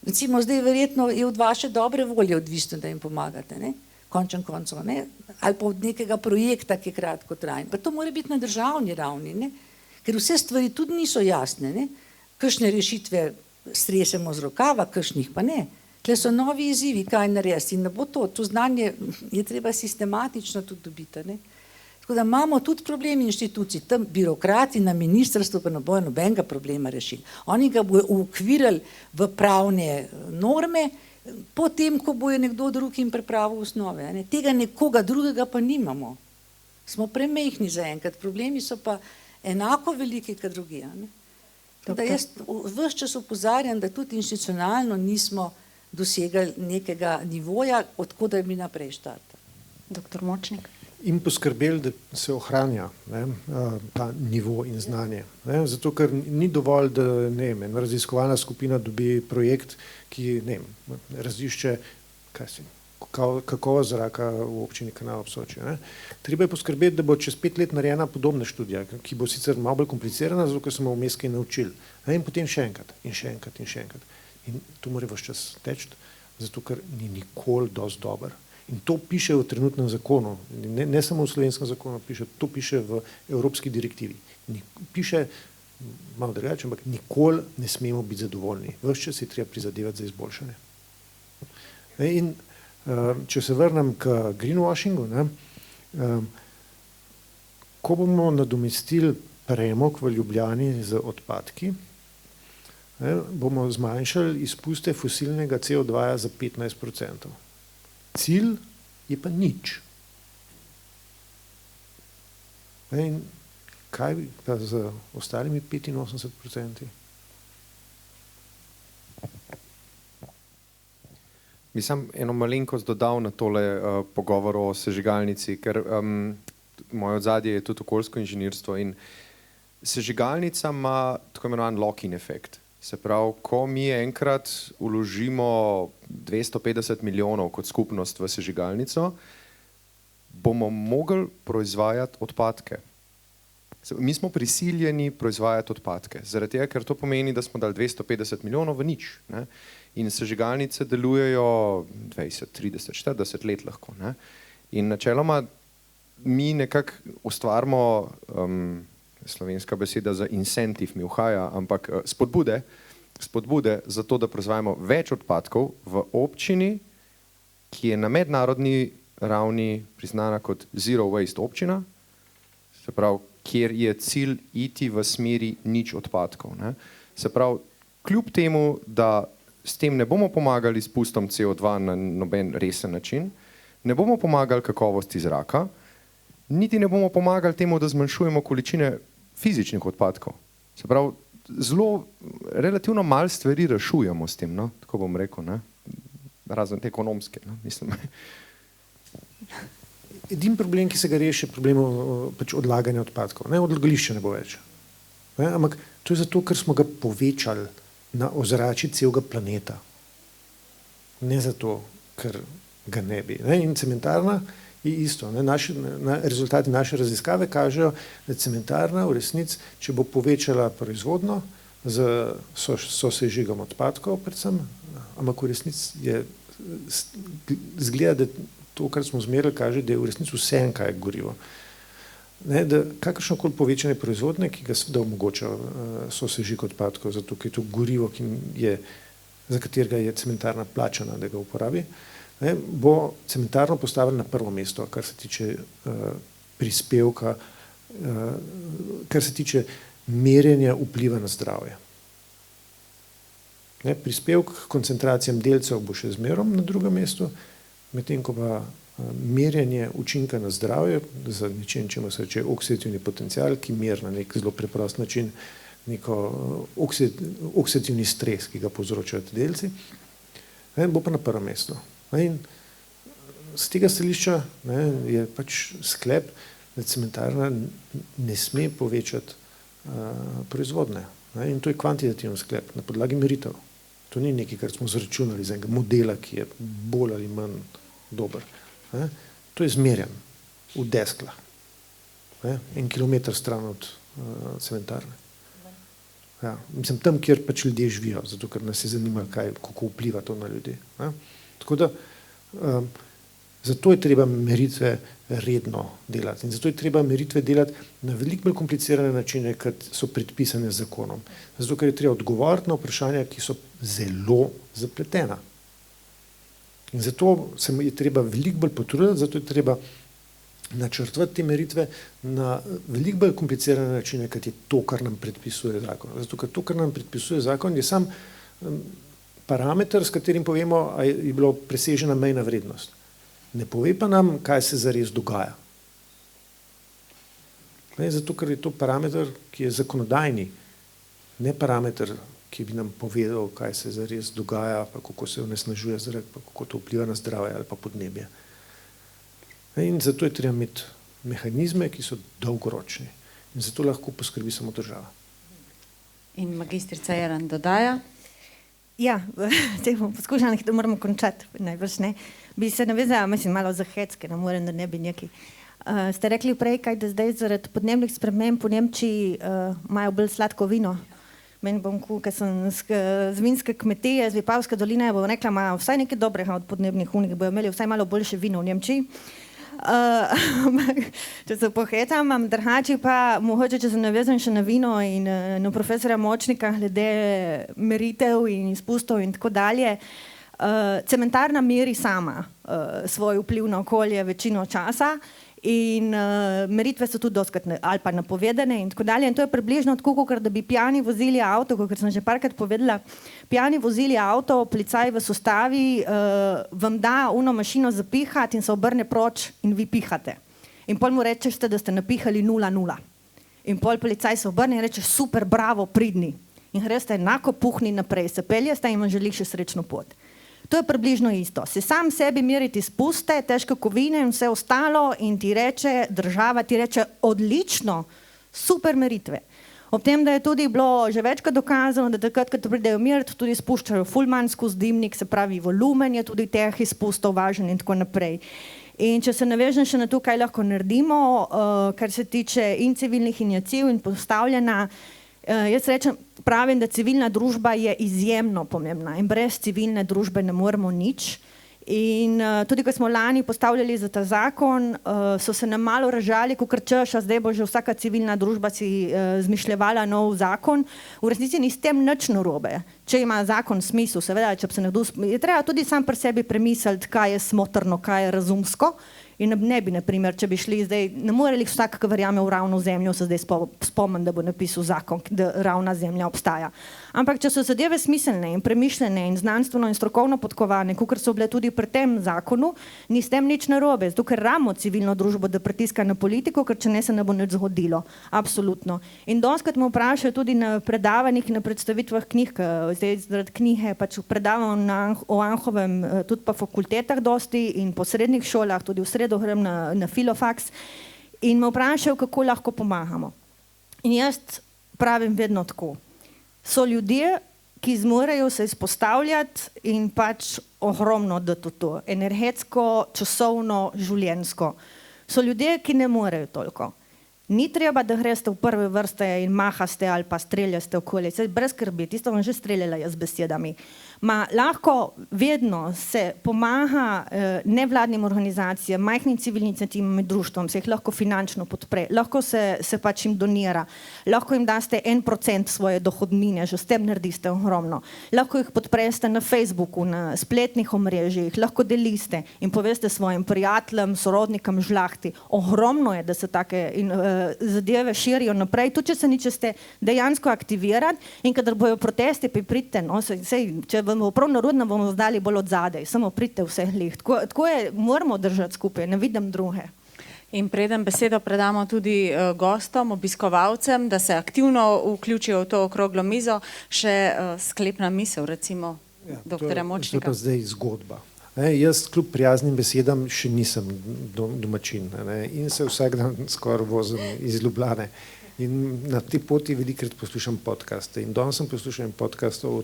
Recimo zdaj verjetno je od vaše dobre volje odvisno, da jim pomagate, ne? Končen koncev, ne? Ali pa od nekega projekta, ki je kratkotrajen. Pa to mora biti na državni ravni, ne? Ker vse stvari tudi niso jasne. Ne? Kakšne rešitve stresemo z rokava, kakšnih pa ne. Tle so novi izzivi, kaj narediti in ne bo to znanje je treba sistematično tudi dobiti. Ne? Tako da imamo tudi problem inštitucij, tam birokrati na ministrstvu pa ne bojo nobenega problema rešili. Oni ga bojo ukvirali v pravne norme, potem, ko bojo nekdo drug jim pripravil osnove. Ne? Tega nekoga drugega pa nimamo. Smo premehni zaenkrat, problemi so pa enako veliki kot drugi. Tako da jaz ves čas opozarjam, da tudi institucionalno nismo dosegali nekega nivoja, odkud bi naprej štartali. Doktor Močnik. In poskrbeli, da se ohranja ta nivo in znanje. Zato, ker ni dovolj, da ena raziskovalna skupina dobi projekt, ki razišče kakovost zraka v občini Kanal ob Soči. Treba je poskrbeti, da bo čez 5 let narejena podobna študija, ki bo sicer malo bolj komplicirana, zato ker smo vmes kaj naučili. In potem še enkrat, in še enkrat, in še enkrat. In to mora ves čas teči, zato ker ni nikoli dosti dober. In to piše v trenutnem zakonu, ne samo v slovenskem zakonu, to piše v evropski direktivi. Piše malo drugače, ampak nikoli ne smemo biti zadovoljni. Ves čas je treba prizadevati za izboljšanje. In če se vrnem k greenwashingu, ko bomo nadomestili premog v Ljubljani z odpadki, bomo zmanjšali izpuste fosilnega CO2 za 15%. Cilj je pa nič. In kaj pa z ostalimi 85%? Bi sam eno malenkost dodal na tole pogovor o sežigalnici, ker moje odzadje je tudi okoljsko inženirstvo in sežigalnica ima tako imenovan lock-in efekt. Se pravi, ko mi enkrat vložimo 250 milijonov kot skupnost v sežigalnico, bomo mogli proizvajati odpadke. Mi smo prisiljeni proizvajati odpadke, zaradi tega, ker to pomeni, da smo dali 250 milijonov v nič. In sežigalnice delujejo 20, 30, 40 let lahko. In načeloma mi nekako ustvarimo, slovenska beseda za incentive mi uhaja, ampak spodbude za to, da proizvajamo več odpadkov v občini, ki je na mednarodni ravni priznana kot zero waste občina, se pravi, kjer je cilj iti v smeri nič odpadkov. Se pravi, kljub temu, da s tem ne bomo pomagali izpustom CO2 na noben resen način, ne bomo pomagali kakovosti zraka, niti ne bomo pomagali temu, da zmanjšujemo količine fizičnih odpadkov. Se pravi, zelo relativno malo stvari rešujemo s tem, tako bom rekel, razen te ekonomske, mislim. Edini problem, ki se ga reši, je problem odlaganja odpadkov. Odlagališča ne bo več. Ampak to je zato, ker smo ga povečali na ozračje celega planeta. Ne zato, ker ga ne bi. In cementarna je isto. Rezultati naše raziskave kažejo, da cementarna v resnici, če bo povečala proizvodnjo z sosežigom odpadkov predvsem, ampak v resnici je zgleda, da to, kar smo zmerali, kaže, da je v resnici vse en kaj gorivo. Da kakršnokoli povečanje proizvodnje, ki ga seveda omogoča sosežig odpadkov, zato ker je to gorivo, za katerega je cementarna plačana, da ga uporabi, bo cementarno postavili na prvo mesto, kar se tiče prispevka, kar se tiče merjenja vpliva na zdravje. Prispevek k koncentracijam delcev bo še zmerom na drugem mestu, medtem ko pa merjenje učinka na zdravje za nečem, čemu se reče oksidativni potencial, ki meri na nek zelo preprost način neko oksidativni stres, ki ga povzročajo ti delci, bo pa na prvem mestu. In z tega stališča je pač sklep, da cementarna ne sme povečati proizvodnje. In to je kvantitativni sklep na podlagi meritev. To ni nekaj, kar smo zračunali iz enega modela, ki je bolj ali manj dober. To je zmerjan v desklah. 1 kilometer stran od cementarne. Mislim, tam, kjer pač ljudje živijo, zato ker nas je zanimalo, kako vpliva to na ljudi. Tako da, zato je treba meritve redno delati. In zato je treba meritve delati na veliko bolj komplicirane načine, kot so predpisane z zakonom. Zato, ker je treba odgovoriti na vprašanja, ki so zelo zapletena. In zato se je treba veliko bolj potruditi, zato je treba načrtovati te meritve na veliko bolj komplicirane načine, kot je to, kar nam predpisuje zakon. Zato, ker to, kar nam predpisuje zakon, je sam parameter, s katerim povemo, a je bilo presežena mejna vrednost. Ne pove pa nam, kaj se zares dogaja. Ne, zato, ker je to parameter, ki je zakonodajni, ne parameter, ki bi nam povedal, kaj se zares dogaja, pa kako se onesnažuje zrak, pa kako to vpliva na zdravje ali pa podnebje. In zato je treba imeti mehanizme, ki so dolgoročni. In zato lahko poskrbi samo država. In magistrica Jelen dodaja? Ja, če bom poskušala, da moramo končati, najbrž ne. Bi se navezala, mislim, malo za hecke, ne morem, da ne bi neki. Ste rekli prej, kaj da zdaj zaradi podnebnih sprememb v Nemčiji imajo bolj sladko vino. Meni bom, ker sem z vinske kmetije, z Vipavske doline, bom rekla, imajo vsaj nekaj dobrega od podnebnih unik, bojo imeli vsaj malo boljše vino v Nemčiji. Če se pohetam, drugače pa mogoče, če se navezam še na vino in na profesora Močnika glede meritev in izpustov in tako dalje. Cementarna meri sama svoj vpliv na okolje večino časa in meritve so tudi dostikrat ali pa napovedane in tako dalje. In to je približno tako, kot da bi pijani vozili avto, kot sem že parkrat povedala, pijani vozili avto, policaj v sostavi vam da uno mašino zapihati in se obrne proč in vi pihate. In pol mu rečete, da ste napihali 0,0. In pol policaj se obrne in reče, super, bravo, pridni. In greste enako puhni naprej, se peljeste in vam želi še srečno pot. To je približno isto. Se sam sebi meriti izpuste, težke kovine in vse ostalo in ti reče, država ti reče, odlično, super meritve. Ob tem, da je tudi bilo že večkrat dokazano, da takrat, ko pridejo meriti, tudi spuščajo fulman skozi dimnik, se pravi volumen je tudi teh izpustov važen in tako naprej. In če se navežem še na to, kaj lahko naredimo, kar se tiče in civilnih iniciativ in postavljena, jaz rečem, pravim, da civilna družba je izjemno pomembna in brez civilne družbe ne moremo nič. In tudi, ko smo lani postavljali za ta zakon, so se nam malo ražali, kakor češ, a zdaj bo že vsaka civilna družba si zmišljevala nov zakon. V resnici ni s tem nič narobe. Če ima zakon smisel, seveda, če se nekdo, je treba tudi sam pri sebi premisliti, kaj je smotrno, kaj je razumsko. In ne bi, naprimer, če bi šli zdaj, ne more li vsak, ki verjame v ravno zemljo, se zdaj spomnim, da bo napisal zakon, da ravna zemlja obstaja. Ampak, če so zadeve smiselne in premišljene in znanstveno in strokovno podkovane, kakor so bile tudi pri tem zakonu, ni s tem nič narobe, zato ker ramo civilno družbo, da pritiska na politiko, ker če ne se ne bo nič zgodilo. Absolutno. In dostikrat me vprašajo tudi na predavanjih, na predstavitvah knjig, zdaj zaradi knjige pač predavam o Anhovem, tudi pa fakultetah dosti in po srednjih šolah, tudi v sredo grem na filofaks in me vprašajo, kako lahko pomagamo. In jaz pravim vedno tako. So ljudje, ki zmorejo se izpostavljati in pač ogromno dati to. Energetsko, časovno, življenjsko. So ljudje, ki ne morejo toliko. Ni treba, da greste v prve vrste in mahaste ali pa streljaste okoli. Brez skrbi, tisto vam že streljala jaz z besedami. Lahko vedno se pomaga nevladnim organizacijam, majhnim civilnim iniciativam in društvom, se jih lahko finančno podpre, lahko se pač jim donira, lahko jim daste 1% svoje dohodnine, že s tem narediste ogromno. Lahko jih podpreste na Facebooku, na spletnih omrežjih, lahko deliste in poveste svojim prijateljem, sorodnikom, žlahti. Ogromno je, da se take zadeve širijo naprej, tudi če se niče ste dejansko aktivirati in kadar bojo protesti, pa pridite, no, če vam bo prav narodno, bomo zdali bolj od zadej, samo pridite vseh lih. Tako je, moramo držati skupaj, ne vidim druge. In preden besedo predamo tudi gostom, obiskovalcem, da se aktivno vključijo v to okroglo mizo, še sklepna misel, recimo, doktorja Močnika. To je pa zdaj zgodba. Jaz kljub prijaznim besedam še nisem domačin in se vsak dan skoraj vozim iz Ljubljane. In na tej poti velikrat poslušam podcaste. In danes sem poslušal podcast o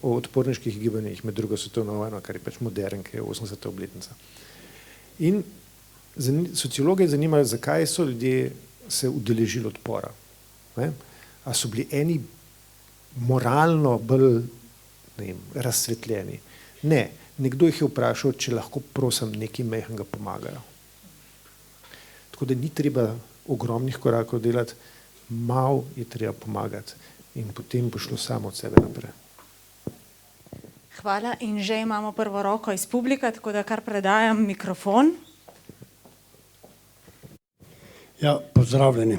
odporniških gibanjih med drugo svetovno vojno, kar je pač modern, ki je 80. obletnica. In sociologe zanimajo, zakaj so ljudje se udeležili odpora. A so bili eni moralno bolj razsvetljeni? Ne. Nekdo jih je vprašal, če lahko prosim nekaj mehkega pomagajo. Tako da ni treba ogromnih korakov delati, malo je treba pomagati in potem bo šlo samo od sebe naprej. Hvala in že imamo prvo roko iz publika, tako da kar predajam mikrofon. Ja, pozdravljeni.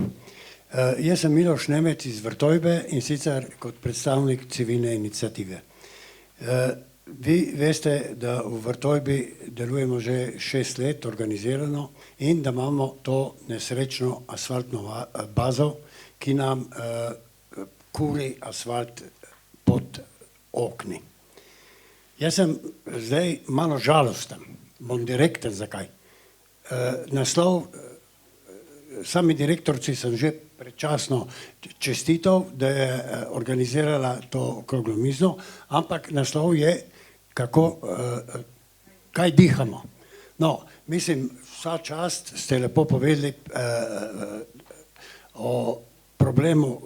Jaz sem Miloš Nemec iz Vrtojbe in sicer kot predstavnik civilne iniciative. Vi veste, da v Vrtojbi delujemo že 6 let organizirano in da imamo to nesrečno asfaltno bazo, ki nam kuri asfalt pod okni. Jaz sem zdaj malo žalosten, bom direkten zakaj. Naslov, sami direktorci sem že predčasno čestital, da je organizirala to okroglo mizo, ampak naslov je, kaj dihamo. No, mislim, vsa čast ste lepo povedali o problemu,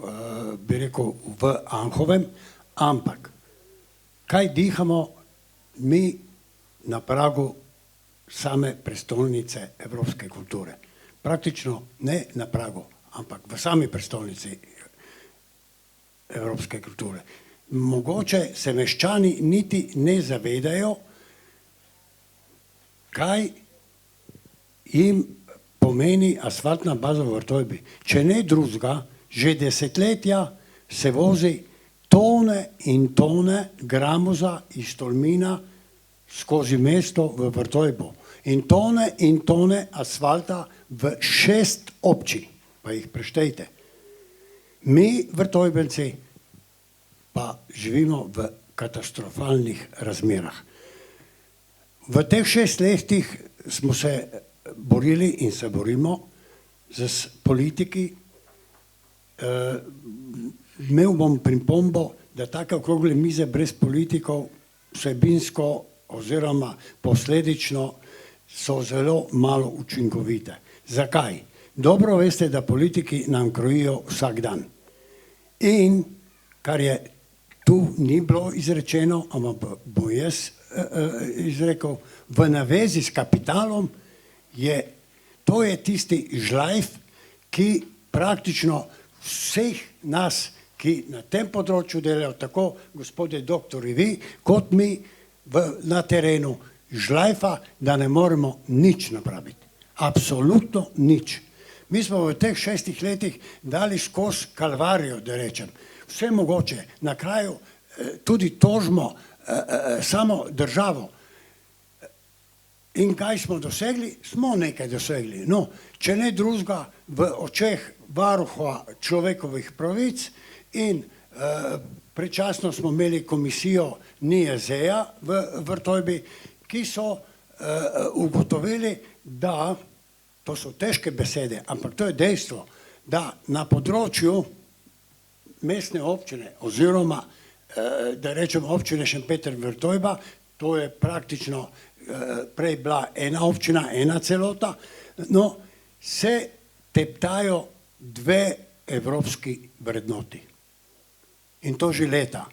bi rekel, v Anhovem, ampak kaj dihamo mi na pragu same prestolnice evropske kulture. Praktično ne na pragu, ampak v sami prestolnici evropske kulture. Mogoče se meščani niti ne zavedajo, kaj jim pomeni asfaltna baza v Vrtojbi. Če ne drugega, že desetletja se vozi tone in tone gramoza iz Tolmina skozi mesto v Vrtojbo. In tone asfalta v 6 občin, pa jih preštejte. Mi, Vrtojbenci, pa živimo v katastrofalnih razmerah. V teh 6 letih smo se borili in se borimo z politiki. Imel bom pripombo, da take okrogle mize brez politikov vsebinsko oziroma posledično so zelo malo učinkovite. Zakaj? Dobro veste, da politiki nam krojijo vsak dan. In kar je tu ni bilo izrečeno, ampak bom jaz izrekel, v navezi s kapitalom to je tisti žlajf, ki praktično vseh nas, ki na tem področju delajo, tako gospodje doktori vi, kot mi na terenu, žlajfa, da ne moremo nič napraviti. Absolutno nič. Mi smo v teh 6 letih dali skozi kalvarijo, da rečem, vse mogoče, na kraju tudi tožimo samo državo. In kaj smo dosegli? Smo nekaj dosegli. No, če ne drugega, v očeh varuha človekovih pravic in predčasno smo imeli komisijo NIJZ-ja v Vrtojbi, ki so ugotovili, da, to so težke besede, ampak to je dejstvo, da na področju mestne občine oziroma, da rečem občine Šempeter-Vrtojba, to je praktično prej bila ena občina, ena celota, no, se teptajo 2 evropski vrednoti. In to že leta.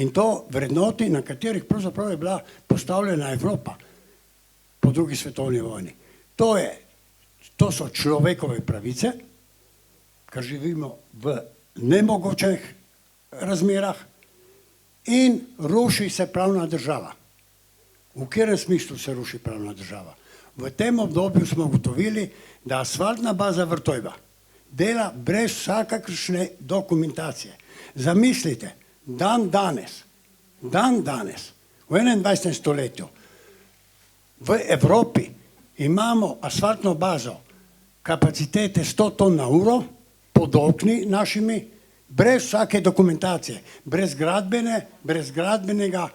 In to vrednoti, na katerih pravzaprav je bila postavljena Evropa po 2. svetovni vojni. To so človekove pravice, ker živimo v nemogočih razmerah in ruši se pravna država. V katerem smislu se ruši pravna država? V tem obdobju smo ugotovili, da asfaltna baza Vrtojba dela brez vsakakršne dokumentacije. Zamislite, dan danes, v 21. stoletju, v Evropi imamo asfaltno bazo kapacitete 100 ton na uro pod okni našimi, brez vsake dokumentacije, brez gradbenega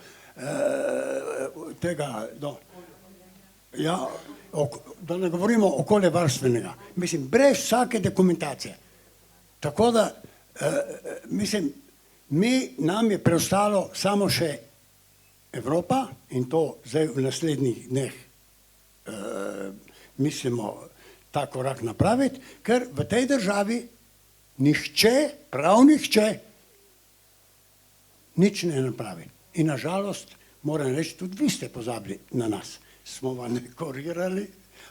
tega, da ne govorimo okoljevarstvenega, mislim, brez vsake dokumentacije. Tako da, mislim, nam je preostalo samo še Evropa in to zdaj v naslednjih dneh mislimo ta korak napraviti, ker v tej državi nihče, prav nihče, nič ne napravi. In nažalost, moram reči, tudi vi ste pozabili na nas. Smo vam nekorirali,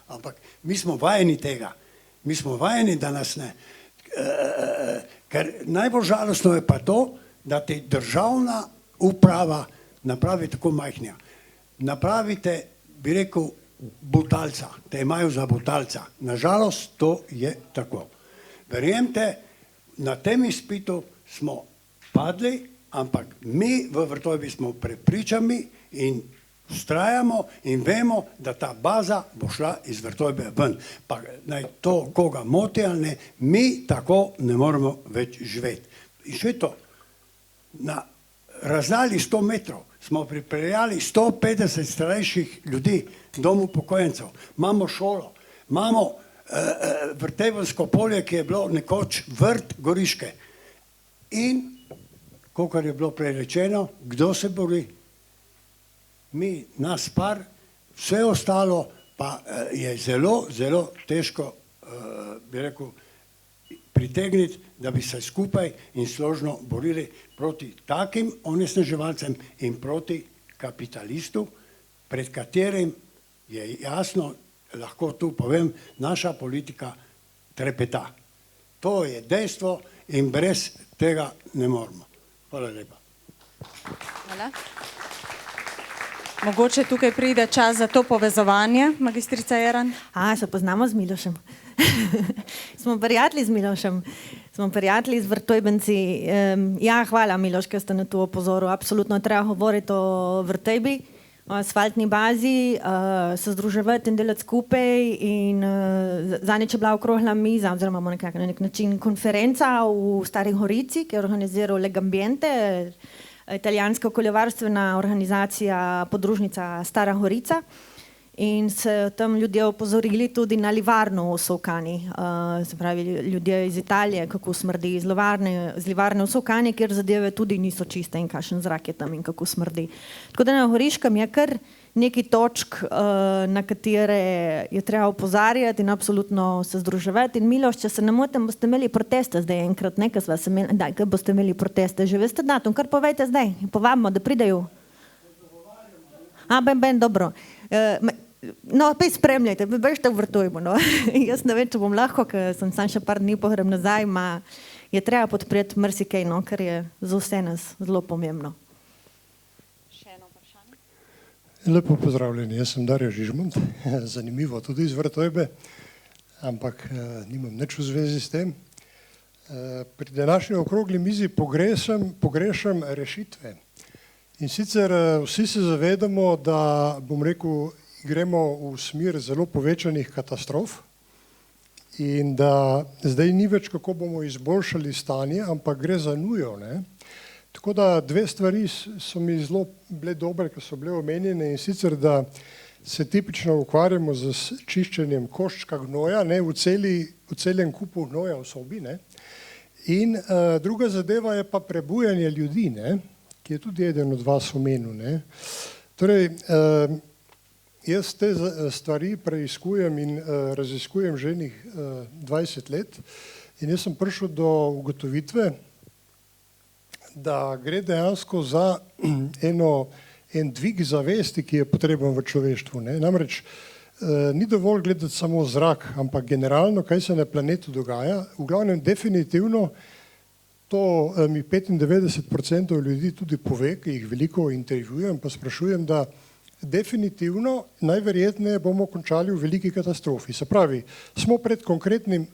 ampak mi smo vajeni tega. Mi smo vajeni, da nas ne. Ker najbolj žalostno je pa to, da ti državna uprava napravi tako majhnja. Napravite, bi rekel, butalca, te imajo za butalca. Nažalost, to je tako. Verjemte, na tem izpitu smo padli, ampak mi v Vrtojbi smo prepričani in vztrajamo in vemo, da ta baza bo šla iz Vrtojbe ven. Pa naj to koga moti ali ne, mi tako ne moremo več živeti. In še to, na razdalji 100 metrov smo pripeljali 150 starejših ljudi domu upokojencev. Imamo šolo, imamo Vrtejbansko polje, ki je bilo nekoč vrt Goriške. In, kakor je bilo prej rečeno, kdo se bori? Mi, nas par, vse ostalo pa je zelo, zelo težko, bi rekel, pritegniti, da bi se skupaj in složno borili proti takim onesnaževalcem in proti kapitalistu, pred katerim je jasno, lahko tu povem, naša politika trepeta. To je dejstvo in brez tega ne moremo. Hvala lepa. Hvala. Mogoče tukaj pride čas za to povezovanje, magistrica Jeran? Se poznamo z Milošem. Smo prijatelji z Milošem, smo prijatelji z Vrtojbenci. Ja, hvala Miloš, ker ste na to opozoril. Absolutno treba govoriti o Vrtojbi, o asfaltni bazi, se združevati in delati skupaj. In zadnjič je bila okrogla miza, oziroma na nek način konferenca v Stari Gorici, ki je organiziral Legambiente, italijanska okoljevarstvena organizacija, podružnica Stara Gorica. In se tam ljudje opozorili tudi na livarno v Solkani, se pravi ljudje iz Italije, kako smrdi iz livarne v Solkani, kjer zadeve tudi niso čiste in kakšen zrak je tam in kako smrdi. Tako da na Goriškem je kar neki točk, na katere je treba opozarjati in absolutno se združevati. In Miloš, če se ne motim, boste imeli proteste zdaj enkrat, ne, kaj boste imeli proteste, že veste datum, kar povejte zdaj, povabimo, da pridejo. Dobro. No, pa spremljajte, bežite v Vrtojbo, no. Jaz ne vem, če bom lahko, ker sem sam še par dni pogrem nazaj, je treba podpreti marsikaj, no, kar je za vse nas zelo pomembno. Še eno vprašanje. Lepo pozdravljeni, jaz sem Darjo Žižmont, zanimivo tudi iz Vrtojbe, ampak nimam nič v zvezi s tem. Pri današnji okrogli mizi pogrešam rešitve. In sicer vsi se zavedamo, da, bom rekel, gremo v smer zelo povečanih katastrof in da zdaj ni več, kako bomo izboljšali stanje, ampak gre za nujo, ne. Tako da dve stvari so mi zelo bile dobre, ki so bile omenjene, in sicer, da se tipično ukvarjamo z čiščenjem koščka gnoja, ne, v celem kupu gnoja v sobi, ne. In druga zadeva je pa prebujanje ljudi, ne, ki je tudi eden od vas omenil, ne. Torej, jaz te stvari preiskujem in raziskujem že 20 let in jaz sem prišel do ugotovitve, da gre dejansko za en dvig zavesti, ki je potreben v človeštvu, ne. Namreč ni dovolj gledati samo zrak, ampak generalno, kaj se na planetu dogaja. V glavnem definitivno to mi 95% ljudi tudi pove, ki jih veliko intervjujem, pa sprašujem, da definitivno najverjetneje bomo končali v veliki katastrofi. Se pravi, smo pred konkretnim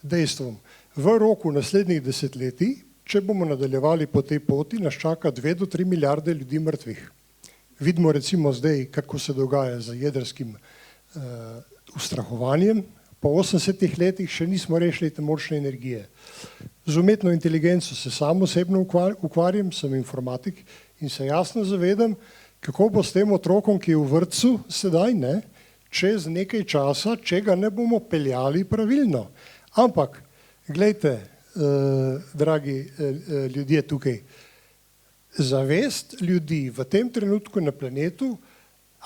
dejstvom. V roku naslednjih desetletij, če bomo nadaljevali po tej poti, nas čaka 2 do 3 milijarde ljudi mrtvih. Vidimo recimo zdaj, kako se dogaja z jedrskim ustrahovanjem. Po 80 letih še nismo rešili te močne energije. Z umetno inteligenco se sam osebno ukvarjam, sem informatik in se jasno zavedam, kako bo s tem otrokom, ki je v vrtcu sedaj, ne, čez nekaj časa, če ga ne bomo peljali pravilno. Ampak, glejte, dragi ljudje tukaj, zavest ljudi v tem trenutku na planetu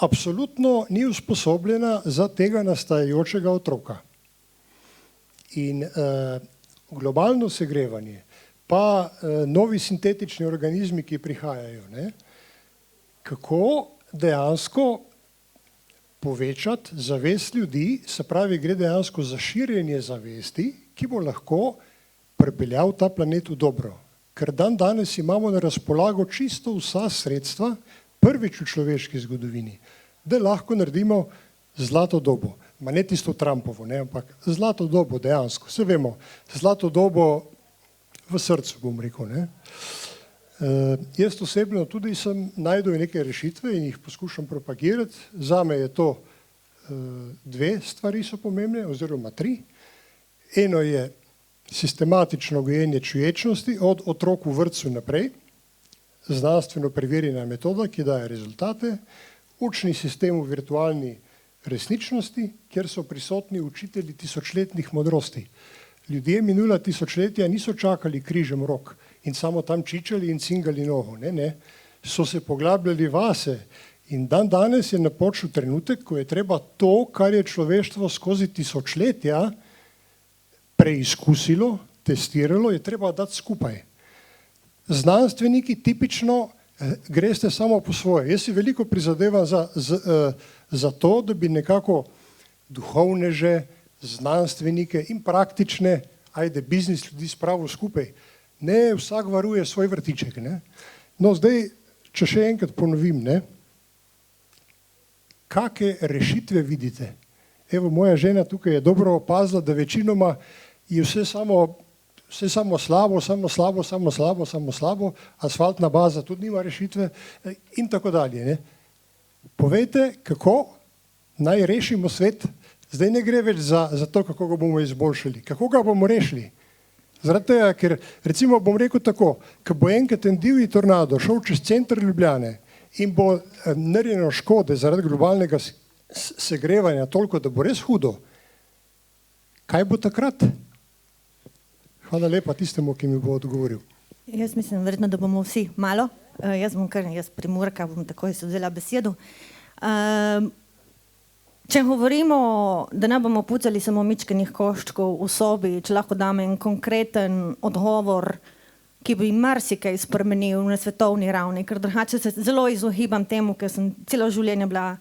absolutno ni usposobljena za tega nastajajočega otroka. In globalno segrevanje, pa novi sintetični organizmi, ki prihajajo, ne, kako dejansko povečati zavest ljudi, se pravi, gre dejansko za širjenje zavesti, ki bo lahko pripeljal ta planet v dobro. Ker danes imamo na razpolago čisto vsa sredstva, prvič v človeški zgodovini, da lahko naredimo zlato dobo, ma ne tisto Trumpovo, ne, ampak zlato dobo dejansko, vse vemo, zlato dobo v srcu, bom rekel. Ne. Jaz osebno tudi sem najdel neke rešitve in jih poskušam propagirati. Zame je to dve stvari so pomembne, oziroma tri. Eno je sistematično gojenje čuječnosti od otrok v vrtcu naprej, znanstveno preverjena metoda, ki daje rezultate, učni sistem v virtualni resničnosti, kjer so prisotni učitelji tisočletnih modrosti. Ljudje minula tisočletja niso čakali križem rok in samo tam čičali in cingali nogo. Ne. So se poglabljali vase in danes je napočil trenutek, ko je treba to, kar je človeštvo skozi tisočletja preizkusilo, testiralo, je treba dati skupaj. Znanstveniki tipično greste samo po svoje. Jaz si veliko prizadevam za to, da bi nekako duhovneže, znanstvenike in praktične, biznis ljudi spravil skupaj. Ne, vsak varuje svoj vrtiček. Ne. No, zdaj, če še enkrat ponovim, ne, kakšne rešitve vidite? Evo, moja žena tukaj je dobro opazila, da večinoma je vse samo slabo, asfaltna baza tudi nima rešitve in tako dalje. Ne. Povejte, kako naj rešimo svet. Zdaj ne gre več za to, kako ga bomo izboljšali. Kako ga bomo rešili? Zaradi tega, ker recimo bom rekel tako, ko bo enkrat en divji tornado šel čez center Ljubljane in bo narejeno škode zaradi globalnega segrevanja toliko, da bo res hudo, kaj bo takrat? Hvala lepa tistemu, ki mi bo odgovoril. Jaz mislim, verjetno, da bomo vsi malo. Jaz Primorka bom takoj se vzela besedo. Če govorimo, da ne bomo pucali samo mičkenih koščkov v sobi, če lahko dam en konkreten odgovor, ki bi marsikaj spremenil na svetovni ravni, ker drugače se zelo izogibam temu, ker sem celo življenje bila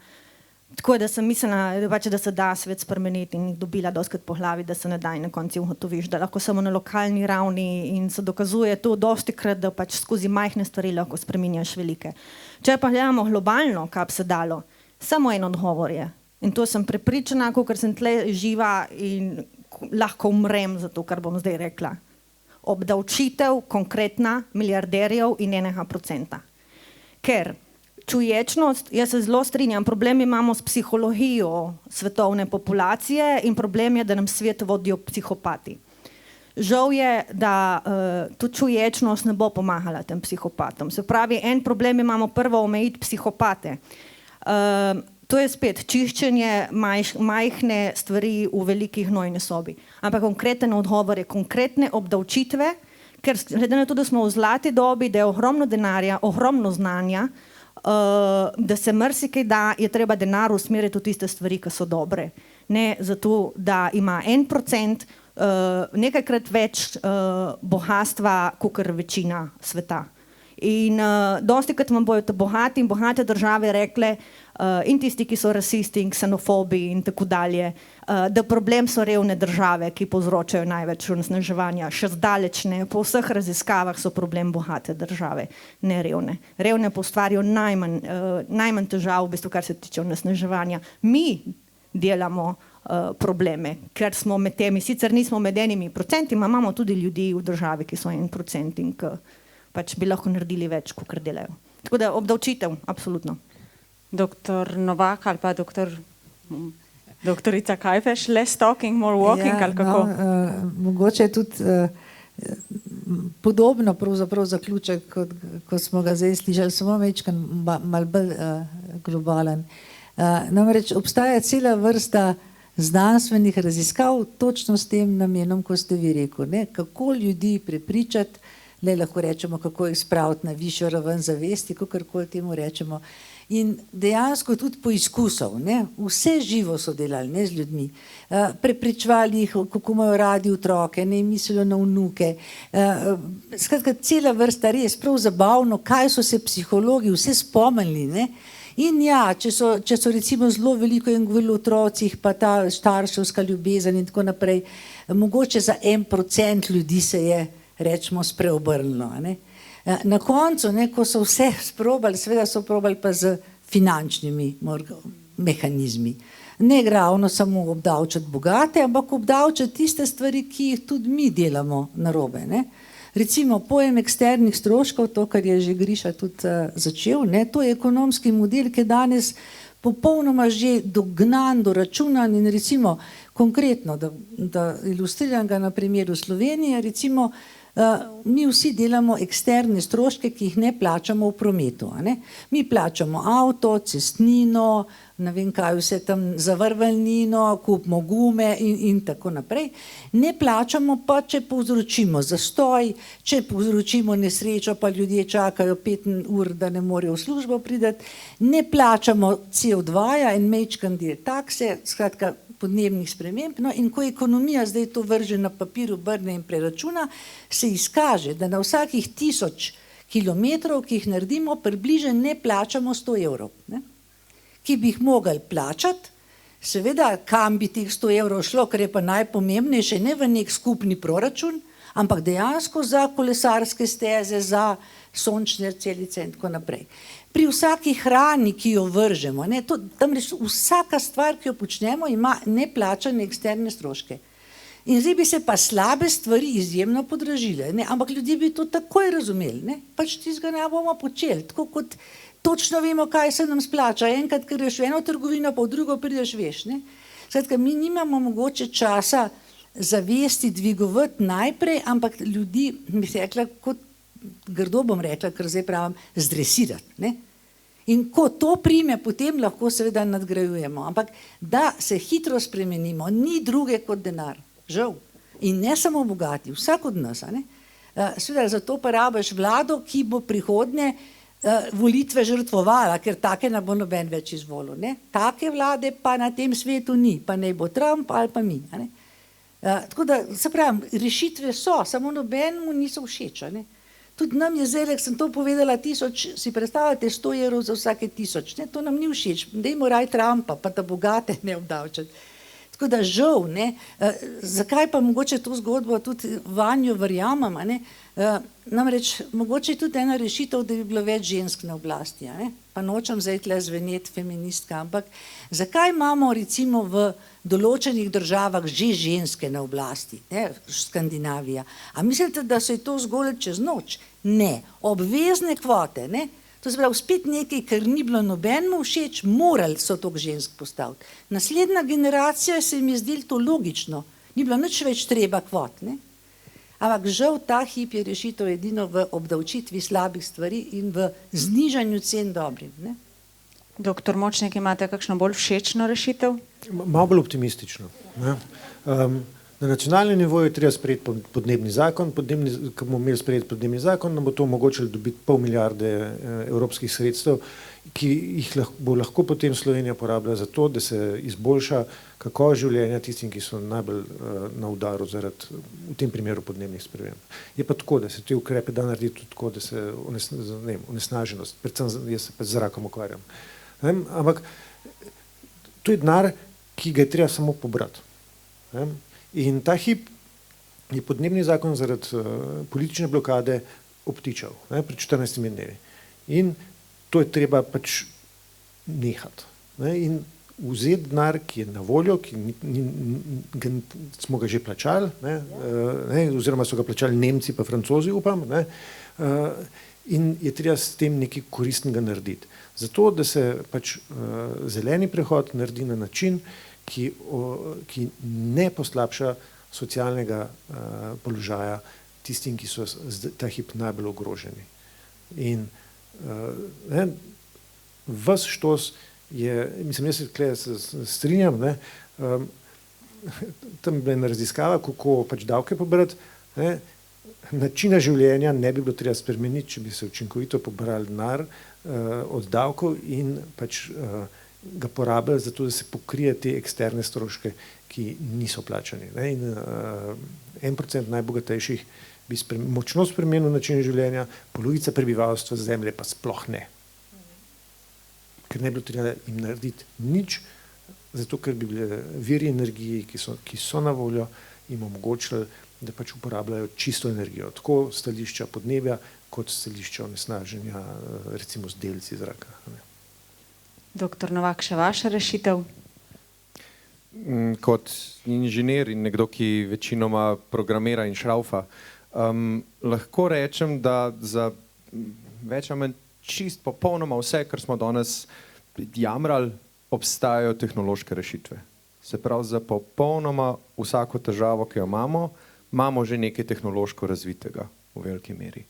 tako, da sem mislila, da se da svet spremeniti in jih dobila dostikrat po glavi, da se ne da in na koncu ugotoviš, da lahko samo na lokalni ravni in se dokazuje to dostikrat, da pač skozi majhne stvari lahko spreminjaš velike. Če pa gledamo globalno, kaj bi se dalo, samo en odgovor je. In to sem prepričana, ker sem tle živa in lahko umrem za to, kar bom zdaj rekla. Obdavčitev konkretna milijarderjev in 1%. Ker čuječnost, jaz se zelo strinjam, problem imamo s psihologijo svetovne populacije in problem je, da nam svet vodijo psihopati. Žal je, da tudi čuječnost ne bo pomagala tem psihopatom. Se pravi, en problem imamo prvo omejiti psihopate. To je spet čiščenje majhne stvari v veliki gnojni sobi. Ampak konkreten odgovor je konkretne obdavčitve, ker glede na to, da smo v zlati dobi, da je ogromno denarja, ogromno znanja, da se marsikaj da, je treba denar usmeriti v tiste stvari, ki so dobre. Ne zato, da ima 1% nekajkrat več bogatstva, kakor večina sveta. In dostikrat vam bojo te bogati in bogate države rekle, in tisti, ki so rasisti in ksenofobi in tako dalje, da problem so revne države, ki povzročajo največ onesnaževanja. Še zdaleč ne, po vseh raziskavah so problem bogate države, ne revne. Revne pa ustvarijo najmanj težav, v bistvu, kar se tiče onesnaževanja. Mi delamo probleme, ker smo med temi, sicer nismo med 1%, imamo tudi ljudi v državi, ki so 1% in pač bi lahko naredili več, kot delajo. Tako da obdavčitev, absolutno. Doktor Novak ali pa doktorica Kajfeš, less talking, more walking, ali kako? Mogoče je tudi podobno pravzaprav zaključek, kot smo ga zdaj slišali, samo večkrat malo bolj globalen. Namreč obstaja cela vrsta znanstvenih raziskav točno s tem namenom, ko ste vi rekel, kako ljudi prepričati, lahko rečemo, kako jih spraviti na višjo raven zavesti, kakorkoli temu rečemo. In dejansko tudi po izkusov, vse živo so delali z ljudmi, prepričvali jih, kako imajo radi otroke, ne mislijo na vnuke. Skratka, cela vrsta res prav zabavno, kaj so se psihologi vse spomnili. In ja, če so recimo zelo veliko in govorili o otrocih, pa ta starševska ljubezen in tako naprej, mogoče za 1% ljudi se je rečemo spreobrnilo. Na koncu, ko so vse sprobali, seveda so probali pa z finančnimi mehanizmi. ne ravno samo obdavčati bogate, ampak obdavčati tiste stvari, ki jih tudi mi delamo narobe, ne. Recimo pojem eksternih stroškov, to, kar je že Griša tudi začel, ne, to je ekonomski model, ki je danes popolnoma že dognan, doračunan in recimo konkretno, da ilustriram ga na primeru Slovenije, recimo mi vsi delamo eksterne stroške, ki jih ne plačamo v prometu. Ne? Mi plačamo avto, cestnino, ne vem kaj vse tam, zavrvalnino, kupimo gume in tako naprej. Ne plačamo pa, če povzročimo zastoj, če povzročimo nesrečo, pa ljudje čakajo 5 ur, da ne morejo v službo priti. Ne plačamo CO2-ja in majčkan del takse, skratka podnebnih sprememb. No, in ko ekonomija zdaj to vrže na papir, obrne in preračuna, se izkaže, da na vsakih 1000 kilometrov, ki jih naredimo, približno ne plačamo 100 evrov, ne? Ki bi jih mogli plačati, seveda, kam bi teh 100 evrov šlo, kar je pa najpomembnejše, ne v nek skupni proračun, ampak dejansko za kolesarske steze, za sončne celice in tako naprej. Pri vsaki hrani, ki jo vržemo, ne, to, tam reč, vsaka stvar, ki jo počnemo, ima neplačane eksterne stroške. In zdaj bi se pa slabe stvari izjemno podražile, ne, ampak ljudje bi to takoj razumeli, ne, pač tistega ne bomo počeli, tako kot točno vemo, kaj se nam splača. Enkrat, ker greš v eno trgovino, pa v drugo prideš, veš, ne. Skratka, mi nimamo mogoče časa zavesti dvigovati najprej, ampak ljudi, bi se rekla, kot grdo bom rekla, ker zdaj pravim, zdresirati, ne. In ko to prime, potem lahko seveda nadgrajujemo. Ampak da se hitro spremenimo, ni druge kot denar, žal. In ne samo bogati, vsak od nas, ne. Seveda zato pa rabiš vlado, ki bo prihodnje volitve žrtvovala, ker take ne bo noben več izvolil, ne. Take vlade pa na tem svetu ni, pa naj bo Trump ali pa mi, ne. Tako da, se pravim, rešitve so, samo nobenemu niso všeč, ne. Tudi nam je zdaj, sem to povedala, 1000, si predstavljate 100 evrov za vsake 1000, ne, to nam ni všeč, dajmo raj Trumpa, pa da bogate ne obdavčati. Tako da žal, ne, zakaj pa mogoče to zgodbo tudi vanjo verjamem, ne, namreč mogoče tudi ena rešitev, da bi bilo več žensk na oblasti, ne, pa nočem zdaj tle zveneti feministka, ampak zakaj imamo recimo v določenih državah že ženske na oblasti, ne, Skandinavija. A mislite, da se je to zgolj čez noč? Ne, obvezne kvote, ne, to se pravi spet nekaj, ker ni bilo nobenemu všeč, morali so toliko žensk postaviti. Naslednja generacija se jim je zdelo to logično, ni bilo nič več treba kvot, ne. Ampak žal ta hip je rešitev edino v obdavčitvi slabih stvari in v znižanju cen dobrim, ne. Doktor Močnik, imate kakšno bolj všečno rešitev? Malo bolj optimistično, ne. Na nacionalnem nivoju je treba sprejeti podnebni zakon, ko bomo imeli sprejeti podnebni zakon, nam bo to omogočilo dobiti 500 milijarde evropskih sredstev, ki jih bo lahko potem Slovenija porabila za to, da se izboljša kakovost življenja tistim, ki so najbolj na udaru zaradi, v tem primeru, podnebnih sprememb. Je pa tako, da se te ukrepe da narediti tudi tako, da se onesnaženost, predvsem jaz se pa z zrakom ukvarjam. Ampak to je denar, ki ga je treba samo pobrati. In ta hip je podnebni zakon zaradi politične blokade obtičal, pred 14 dnevi. In to je treba pač nehati. In vzeti denar, ki je na voljo, smo ga že plačali, oziroma so ga plačali Nemci pa Francozi, upam, in je treba s tem nekaj koristnega narediti. Zato, da se pač zeleni prehod naredi na način, ki ne poslabša socialnega položaja tistim, ki so ta hip najbolj ogroženi. In ves štos je, mislim, jaz se tukaj strinjam, tam je bila ena raziskava, kako pač davke pobrati, načina življenja ne bi bilo treba spremeniti, če bi se učinkovito pobrali denar od davkov in pač ga porabili za to, da se pokrije te eksterne stroške, ki niso plačani. In 1% najbogatejših bi močno spremenil način življenja, polovica prebivalstva Zemlje pa sploh ne. Ker ne bi bilo treba jim narediti nič, zato ker bi bile viri energije, ki so na voljo, jim omogočili, da pač uporabljajo čisto energijo, tako stališča podnebja, kot stališča onesnaženja, recimo z delci zraka. Doktor Novak, še vaša rešitev? kot inženir in nekdo, ki večinoma programira in šraufa, lahko rečem, da za več ali manj čist popolnoma vse, kar smo danes jamrali, obstajajo tehnološke rešitve. Se pravi, za popolnoma vsako težavo, ki jo imamo, imamo že nekaj tehnološko razvitega v veliki meri.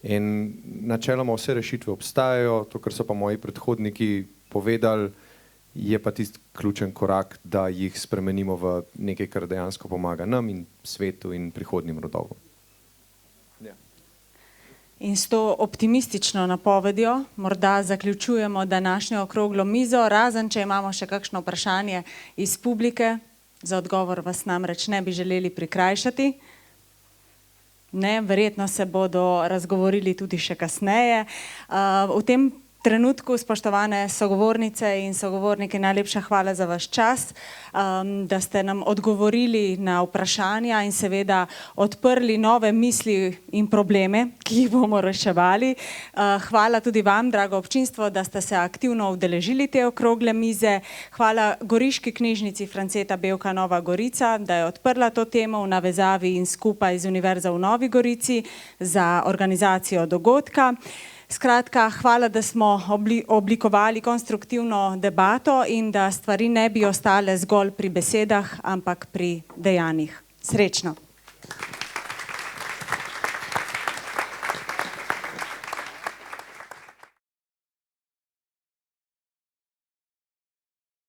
In načeloma vse rešitve obstajajo, to, kar so pa moji predhodniki povedali, je pa tisti ključen korak, da jih spremenimo v nekaj, kar dejansko pomaga nam in svetu in prihodnjim rodovom. In s to optimistično napovedjo morda zaključujemo današnjo okroglo mizo, razen če imamo še kakšno vprašanje iz publike. Za odgovor vas namreč ne bi želeli prikrajšati. Ne, verjetno se bodo razgovorili tudi še kasneje. V tem trenutku, spoštovane sogovornice in sogovorniki, najlepša hvala za vaš čas, da ste nam odgovorili na vprašanja in seveda odprli nove misli in probleme, ki jih bomo reševali. Hvala tudi vam, drago občinstvo, da ste se aktivno udeležili te okrogle mize. Hvala Goriški knjižnici Franceta Bevka Nova Gorica, da je odprla to temo v navezavi in skupaj z Univerzo v Novi Gorici za organizacijo dogodka. Skratka, hvala, da smo oblikovali konstruktivno debato in da stvari ne bi ostale zgolj pri besedah, ampak pri dejanjih. Srečno!